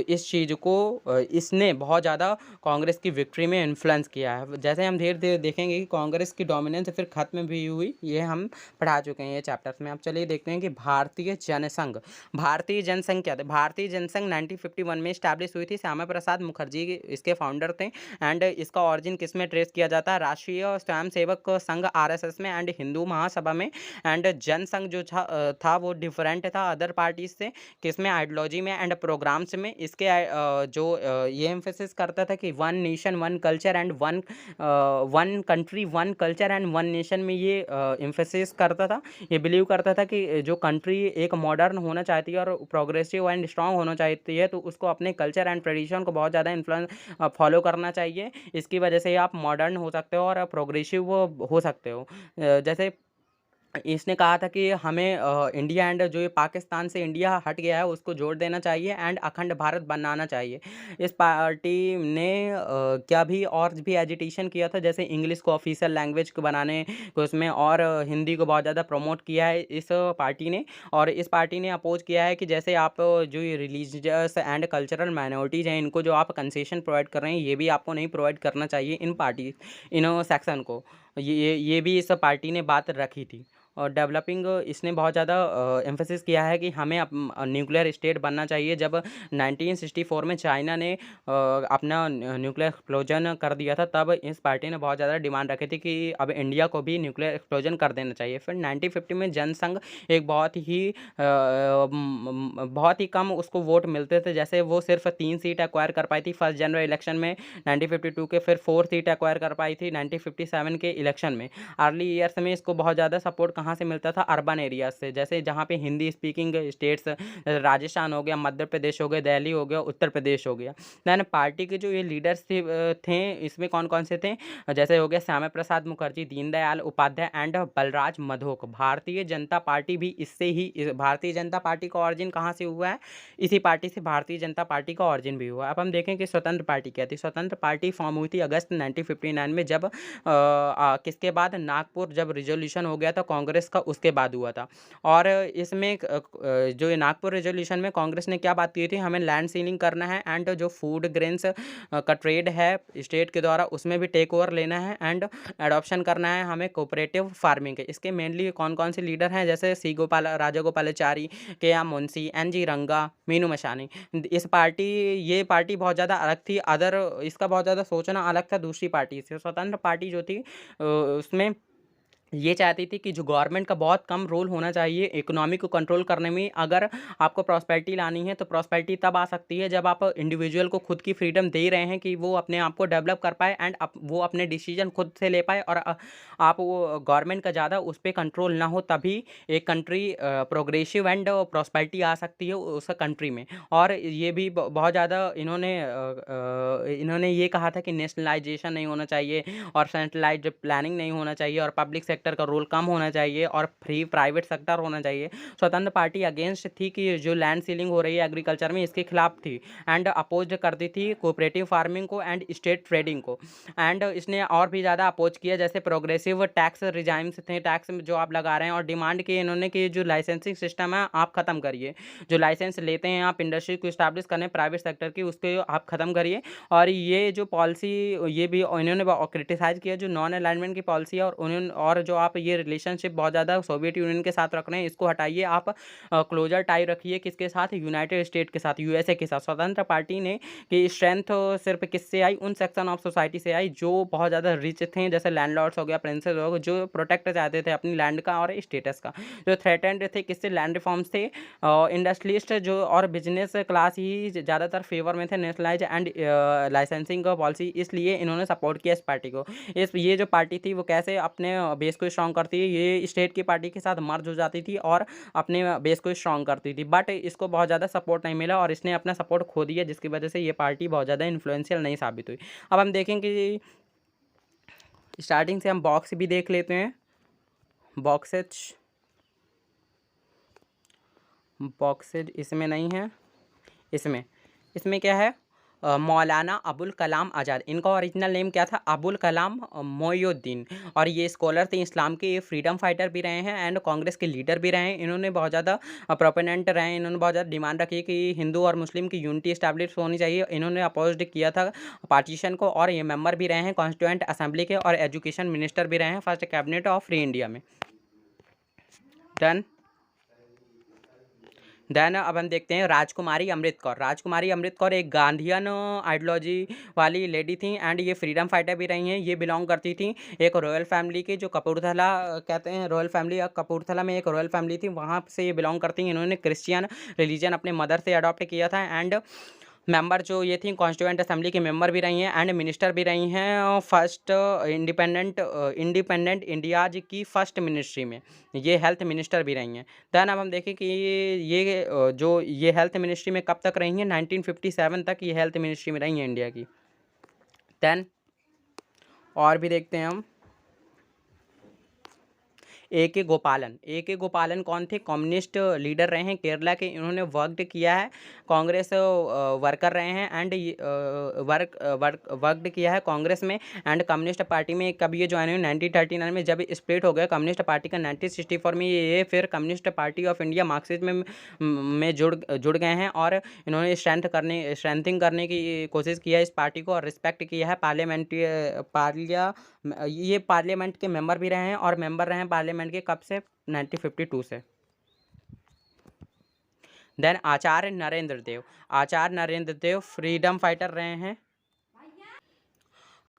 इस चीज़ को इसने बहुत ज़्यादा कांग्रेस की विक्ट्री में इन्फ्लुएंस किया है। जैसे हम धीरे धीरे देखेंगे कि कांग्रेस की डोमिनेंस फिर ख़त्म भी हुई, ये हम पढ़ा चुके हैं ये चैप्टर्स में। अब चलिए देखते हैं कि भारतीय जनसंघ क्या थे। भारतीय जनसंघ 1951 में स्टैब्लिश हुई थी। श्यामा प्रसाद मुखर्जी इसके फाउंडर थे। एंड इसका ऑरिजिन किस में ट्रेस किया जाता है? राष्ट्रीय स्वयंसेवक संघ आरएसएस में एंड हिंदू महासभा में। एंड जनसंघ जो था वो डिफरेंट था अदर पार्टीज से, किसमें? आइडियोलॉजी में एंड प्रोग्राम्स में। इसके जो ये एम्फेसिस करता था कि one nation one culture and one country one culture and one nation में ये एम्फेसिस करता था। ये बिलीव करता था कि जो कंट्री एक मॉडर्न होना चाहती है और प्रोग्रेसिव एंड स्ट्रांग होना चाहती है तो उसको अपने कल्चर एंड ट्रेडिशन को बहुत ज़्यादा इन्फ्लुएंस फॉलो करना चाहिए। इसकी वजह से आप मॉडर्न हो सकते हो और प्रोग्रेसिव हो सकते हो। जैसे इसने कहा था कि हमें इंडिया एंड जो ये पाकिस्तान से इंडिया हट गया है उसको जोड़ देना चाहिए एंड अखंड भारत बनाना चाहिए। इस पार्टी ने क्या भी और भी एजिटेशन किया था, जैसे इंग्लिश को ऑफिशियल लैंग्वेज को बनाने को उसमें, और हिंदी को बहुत ज़्यादा प्रमोट किया है इस पार्टी ने। और इस पार्टी ने अपोज किया है कि जैसे आप जो ये रिलीजियस एंड कल्चरल माइनॉरिटीज़ हैं इनको जो आप कंसेशन प्रोवाइड कर रहे हैं ये भी आपको नहीं प्रोवाइड करना चाहिए इन पार्टी इन सेक्शन को। ये भी इस पार्टी ने बात रखी थी। और डेवलपिंग इसने बहुत ज़्यादा एम्फेसिस किया है कि हमें न्यूक्लियर स्टेट बनना चाहिए। जब 1964 में चाइना ने अपना न्यूक्लियर एक्सप्लोजन कर दिया था तब इस पार्टी ने बहुत ज़्यादा डिमांड रखी थी कि अब इंडिया को भी न्यूक्लियर एक्सप्लोजन कर देना चाहिए। फिर 1950 में जनसंघ एक बहुत ही कम उसको वोट मिलते थे, जैसे वो सिर्फ 3 सीट एक्वायर कर पाई थी फर्स्ट जनरल इलेक्शन में 1952 के, फिर 4 सीट एक्वायर कर पाई थी 1957 के इलेक्शन में। अर्ली ईयर्स में इसको बहुत ज़्यादा सपोर्ट कहाँ से मिलता था, अर्बन एरियाज से, जैसे जहाँ पे हिंदी स्पीकिंग स्टेट्स राजस्थान हो गया, मध्य प्रदेश हो गया, दिल्ली हो गया, उत्तर प्रदेश हो गया। दैन पार्टी के जो ये लीडर्स थे इसमें कौन कौन से थे, जैसे हो गया श्यामा प्रसाद मुखर्जी, दीनदयाल उपाध्याय एंड बलराज मधोक। भारतीय जनता पार्टी भी इससे ही, भारतीय जनता पार्टी का ऑरिजिन कहाँ से हुआ है, इसी पार्टी से भारतीय जनता पार्टी का ऑरिजिन भी हुआ। अब हम देखें कि स्वतंत्र पार्टी क्या थी। स्वतंत्र पार्टी फॉर्म हुई थी अगस्त 1959 में, जब किसके बाद, नागपुर जब रिजोल्यूशन हो गया था कांग्रेस का उसके बाद हुआ था। और इसमें जो नागपुर रिजोल्यूशन में कांग्रेस ने क्या बात की थी, हमें लैंड सीलिंग करना है एंड जो फूड ग्रेन्स का ट्रेड है स्टेट के द्वारा उसमें भी टेक ओवर लेना है एंड एडॉप्शन करना है हमें कोऑपरेटिव फार्मिंग के। इसके मेनली कौन कौन से लीडर हैं, जैसे सी गोपाल राजागोपालाचारी, के एम मुंशी, एन जी रंगा, मीनू मशानी। ये पार्टी बहुत ज़्यादा अलग थी, इसका बहुत ज़्यादा सोचना अलग था दूसरी पार्टी से। स्वतंत्र पार्टी जो थी उसमें ये चाहती थी कि जो गवर्नमेंट का बहुत कम रोल होना चाहिए इकोनॉमी को कंट्रोल करने में। अगर आपको प्रॉस्पेरिटी लानी है तो प्रॉस्पेरिटी तब आ सकती है जब आप इंडिविजुअल को खुद की फ्रीडम दे रहे हैं कि वो अपने आप को डेवलप कर पाए एंड वो अपने डिसीजन खुद से ले पाए, और आप वो गवर्नमेंट का ज़्यादा उस पर कंट्रोल ना हो, तभी एक कंट्री प्रोग्रेसिव एंड प्रॉस्पेरिटी आ सकती है उस कंट्री में। और ये भी बहुत ज़्यादा इन्होंने ये कहा था कि नेशनलाइजेशन नहीं होना चाहिए और सेंट्रलाइज्ड प्लानिंग नहीं होना चाहिए और पब्लिक सेक्टर का रोल कम होना चाहिए और फ्री प्राइवेट सेक्टर होना चाहिए। स्वतंत्र पार्टी अगेंस्ट थी कि जो लैंड सीलिंग हो रही है एग्रीकल्चर में इसके खिलाफ थी एंड अपोज करती थी कोऑपरेटिव फार्मिंग को एंड स्टेट ट्रेडिंग को। एंड इसने और भी ज़्यादा अपोज किया, जैसे प्रोग्रेसिव टैक्स रिजाइम्स थे, टैक्स जो आप लगा रहे हैं, और डिमांड की इन्होंने कि जो लाइसेंसिंग सिस्टम है आप ख़त्म करिए। जो लाइसेंस लेते हैं आप इंडस्ट्री को इस्टेब्लिश करने प्राइवेट सेक्टर की, उसको आप ख़त्म करिए। और ये जो पॉलिसी ये भी इन्होंने क्रिटिसाइज़ किया जो नॉन अलाइनमेंट की पॉलिसी है, और उन्होंने और जो आप ये रिलेशनशिप बहुत ज़्यादा सोवियत यूनियन के साथ रख रहे हैं इसको हटाइए, आप क्लोजर टाई रखिए किसके साथ, यूनाइटेड स्टेट के साथ, यूएसए के साथ। स्वतंत्र पार्टी ने की स्ट्रेंथ सिर्फ किससे आई, उन सेक्शन ऑफ सोसाइटी से आई जो बहुत ज़्यादा रिच थे, जैसे लैंडलॉर्ड्स हो गया, प्रिंसेस हो गया, जो प्रोटेक्ट चाहते थे अपनी लैंड का और स्टेटस का। जो थ्रेटेंड थे किससे, लैंड रिफॉर्म्स थे। इंडस्ट्रियलिस्ट जो और बिजनेस क्लास ही ज़्यादातर फेवर में थे नेशनलाइज एंड लाइसेंसिंग का पॉलिसी, इसलिए इन्होंने सपोर्ट किया इस पार्टी को। ये जो पार्टी थी वो कैसे अपने बेस को स्ट्रॉन्ग करती है, ये स्टेट की पार्टी के साथ मर्ज हो जाती थी और अपने बेस को स्ट्रॉन्ग करती थी, बट इसको बहुत ज़्यादा सपोर्ट नहीं मिला और इसने अपना सपोर्ट खो दिया, जिसकी वजह से ये पार्टी बहुत ज़्यादा इन्फ्लुएंशियल नहीं साबित हुई। अब हम देखें कि स्टार्टिंग से हम बॉक्स भी देख लेते हैं। बॉक्सेज इसमें नहीं है, इसमें क्या है, मौलाना अबुल कलाम आज़ाद। इनका ओरिजिनल नेम क्या था, अबुल कलाम मोइनुद्दीन, और ये स्कॉलर थे, इस्लाम के, ये फ्रीडम फाइटर भी रहे हैं एंड कांग्रेस के लीडर भी रहे हैं। इन्होंने बहुत ज़्यादा प्रोपोनेंट रहे हैं, इन्होंने बहुत ज़्यादा डिमांड रखी कि हिंदू और मुस्लिम की यूनिटी इस्टेब्लिश होनी चाहिए। इन्होंने अपोज्ड किया था पार्टीशन को, और ये मेंबर भी रहे हैं कॉन्स्टिट्यूएंट असेंबली के और एजुकेशन मिनिस्टर भी रहे हैं first cabinet of free India में। देन अब हम देखते हैं राजकुमारी अमृत कौर एक गांधीयन आइडियोलॉजी वाली लेडी थी एंड ये फ्रीडम फाइटर भी रही हैं। ये बिलोंग करती थी एक रॉयल फैमिली की, जो कपूरथला कहते हैं रॉयल फैमिली, कपूरथला में एक रॉयल फैमिली थी, वहाँ से ये बिलोंग करती हैं। इन्होंने क्रिश्चियन रिलीजन अपने मदर से अडॉप्ट किया था एंड मेंबर जो ये थी कॉन्स्टिट्यूएंट असेंबली की मेंबर भी रही हैं एंड मिनिस्टर भी रही हैं फर्स्ट इंडिपेंडेंट इंडियाज की फर्स्ट मिनिस्ट्री में, ये हेल्थ मिनिस्टर भी रही हैं। दैन अब हम देखें कि ये जो ये हेल्थ मिनिस्ट्री में कब तक रही हैं, 1957 तक ये हेल्थ मिनिस्ट्री में रही हैं इंडिया की। दैन और भी देखते हैं हम, ए के गोपालन कौन थे, कम्युनिस्ट लीडर रहे हैं केरला के, इन्होंने वर्कड किया है, कांग्रेस वर्कर रहे हैं एंड वर्कड किया है कांग्रेस में एंड कम्युनिस्ट पार्टी में। कब ये ज्वाइन हुए, 1939 में जब स्प्लिट हो गया कम्युनिस्ट पार्टी का 1964 में, ये फिर communist party of India Marxism में जुड़ गए हैं और इन्होंने स्ट्रेंथिंग करने की कोशिश किया है इस पार्टी को और रिस्पेक्ट किया है। ये पार्लियामेंट के मेंबर भी रहे हैं और मेंबर रहे हैं पार्लियामेंट के कब से, 1952 से। देन आचार्य नरेंद्र देव फ्रीडम फाइटर रहे हैं।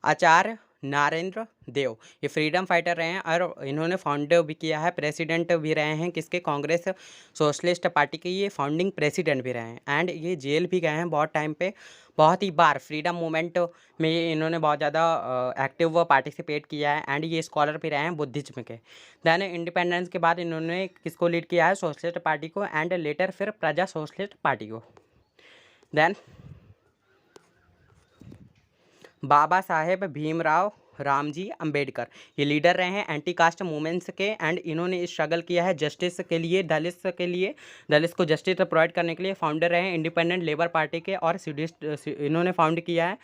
आचार्य नरेंद्र देव ये फ्रीडम फाइटर रहे हैं और इन्होंने फाउंड भी किया है, प्रेसिडेंट भी रहे हैं किसके, कांग्रेस सोशलिस्ट पार्टी के ये फाउंडिंग प्रेसिडेंट भी रहे हैं एंड ये जेल भी गए हैं बहुत टाइम पे, बहुत ही बार फ्रीडम मूवमेंट में ये इन्होंने बहुत ज़्यादा एक्टिव पार्टिसिपेट किया है एंड ये स्कॉलर भी रहे हैं बुद्धिज्म के। दैन इंडिपेंडेंस के बाद इन्होंने किसको लीड किया है, सोशलिस्ट पार्टी को एंड लेटर फिर प्रजा सोशलिस्ट पार्टी को। दैन बाबा साहेब भीमराव रामजी अंबेडकर ये लीडर रहे हैं एंटी कास्ट मूवमेंट्स के एंड इन्होंने स्ट्रगल किया है जस्टिस के लिए, दलित को जस्टिस प्रोवाइड करने के लिए। फाउंडर रहे हैं इंडिपेंडेंट लेबर पार्टी के और इन्होंने फाउंड किया है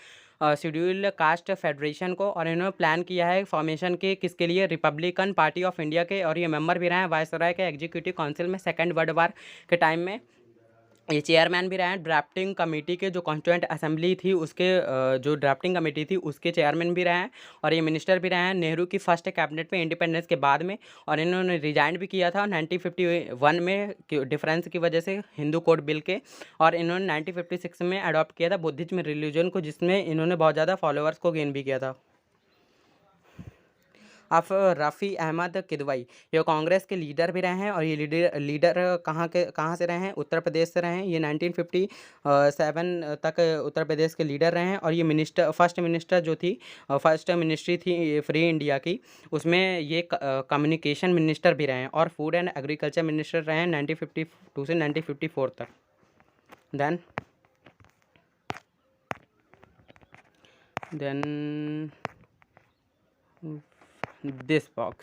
शेड्यूल कास्ट फेडरेशन को और इन्होंने प्लान किया है फॉर्मेशन के किसके लिए, रिपब्लिकन पार्टी ऑफ इंडिया के, और ये मेंबर भी रहे हैं वायसराय के एग्जीक्यूटिव काउंसिल में सेकेंड वर्ल्ड वार के टाइम में। ये चेयरमैन भी रहे हैं ड्राफ्टिंग कमेटी के, जो कॉन्स्टिट्यूएंट असेंबली थी उसके जो ड्राफ्टिंग कमेटी थी उसके चेयरमैन भी रहे हैं और ये मिनिस्टर भी रहे हैं नेहरू की फर्स्ट कैबिनेट में इंडिपेंडेंस के बाद में। और इन्होंने रिजाइन भी किया था 1951 में डिफरेंस की वजह से हिंदू कोड बिल के, और इन्होंने 1956 में अडॉप्ट किया था बुद्धिज्म रिलीजन को, जिसमें इन्होंने बहुत ज़्यादा फॉलोअर्स को गेन भी किया था। अब रफ़ी अहमद किदवई ये कांग्रेस के लीडर भी रहे हैं और ये लीडर कहाँ से रहे हैं, उत्तर प्रदेश से रहे हैं। ये 1957 तक उत्तर प्रदेश के लीडर रहे हैं और ये फर्स्ट मिनिस्टर जो थी, फर्स्ट मिनिस्ट्री थी फ्री इंडिया की, उसमें ये कम्युनिकेशन मिनिस्टर भी रहे हैं और फूड एंड एग्रीकल्चर मिनिस्टर रहे हैं 1952 से 1954 तक। Then this box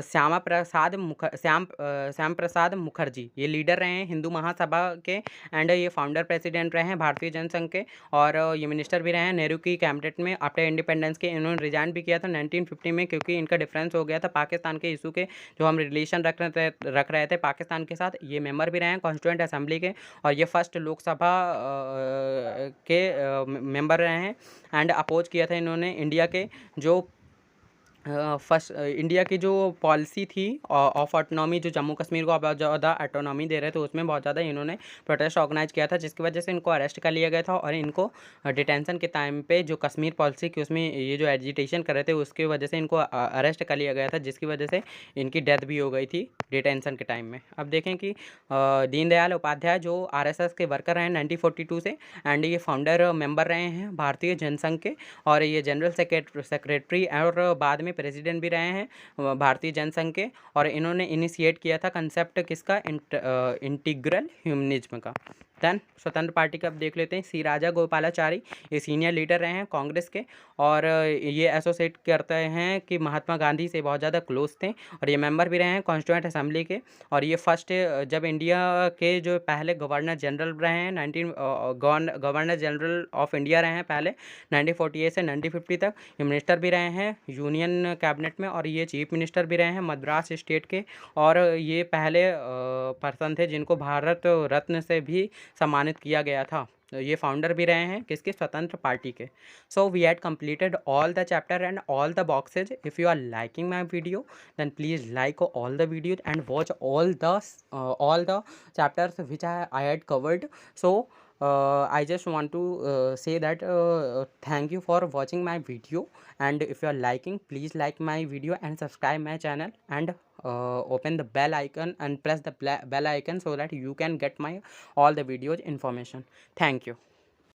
Shyam Prasad Mukherjee ये लीडर रहे हैं हिंदू महासभा के एंड ये फाउंडर प्रेसिडेंट रहे हैं भारतीय जनसंघ के, और ये मिनिस्टर भी रहे हैं नेहरू की कैबिनेट में आफ्टर इंडिपेंडेंस के। इन्होंने रिजाइन भी किया था 1950 में क्योंकि इनका डिफरेंस हो गया था पाकिस्तान के इशू के, जो हम रिलेशन रख रहे थे पाकिस्तान के साथ। ये मेंबर भी रहे हैं कॉन्स्टिट्यूएंट असेंबली के और ये फर्स्ट लोकसभा के मेंबर रहे हैं एंड अपोज किया था इन्होंने इंडिया के जो फर्स्ट इंडिया की जो पॉलिसी थी ऑफ ऑटोनॉमी, जो जम्मू कश्मीर को बहुत ज़्यादा ऑटोनॉमी दे रहे थे, उसमें बहुत ज़्यादा इन्होंने प्रोटेस्ट ऑर्गेनाइज किया था, जिसकी वजह से इनको अरेस्ट कर लिया गया था और इनको डिटेंशन के टाइम पे जो कश्मीर पॉलिसी की उसमें ये जो एजिटेशन कर रहे थे उसकी वजह से इनको अरेस्ट कर लिया गया था, जिसकी वजह से इनकी डेथ भी हो गई थी डिटेंशन के टाइम में। अब देखें कि दीनदयाल उपाध्याय जो RSS के वर्कर हैं 1942 से एंड ये फाउंडर मेंबर रहे हैं भारतीय जनसंघ के, और ये जनरल सेक्रेटरी और बाद में प्रेसिडेंट भी रहे हैं भारतीय जनसंघ के, और इन्होंने इनिशिएट किया था कंसेप्ट किसका, इंटीग्रल ह्यूमनिज्म का। दैन स्वतंत्र पार्टी का अब देख लेते हैं। सी राजा गोपालाचारी ये सीनियर लीडर रहे हैं कांग्रेस के और ये एसोसिएट करते हैं कि महात्मा गांधी से बहुत ज़्यादा क्लोज थे, और ये मेंबर भी रहे हैं कॉन्स्टिट्यूएंट असेंबली के, और ये फर्स्ट जब इंडिया के जो पहले गवर्नर जनरल रहे हैं गवर्नर जनरल ऑफ इंडिया रहे हैं पहले 1948 से 1950 तक। ये मिनिस्टर भी रहे हैं यूनियन कैबिनेट में और ये चीफ मिनिस्टर भी रहे हैं मद्रास स्टेट के, और ये पहले पर्सन थे जिनको भारत रत्न से भी सम्मानित किया गया था। ये फाउंडर भी रहे हैं किसके, स्वतंत्र पार्टी के। So we had completed all the chapter and all the boxes. If you are liking my video then please like all the video and watch all the chapters which I had covered. So I just want to say that thank you for watching my video, and if you are liking, please like my video and subscribe my channel, and open the bell icon and press the bell icon so that you can get my all the videos information. Thank you.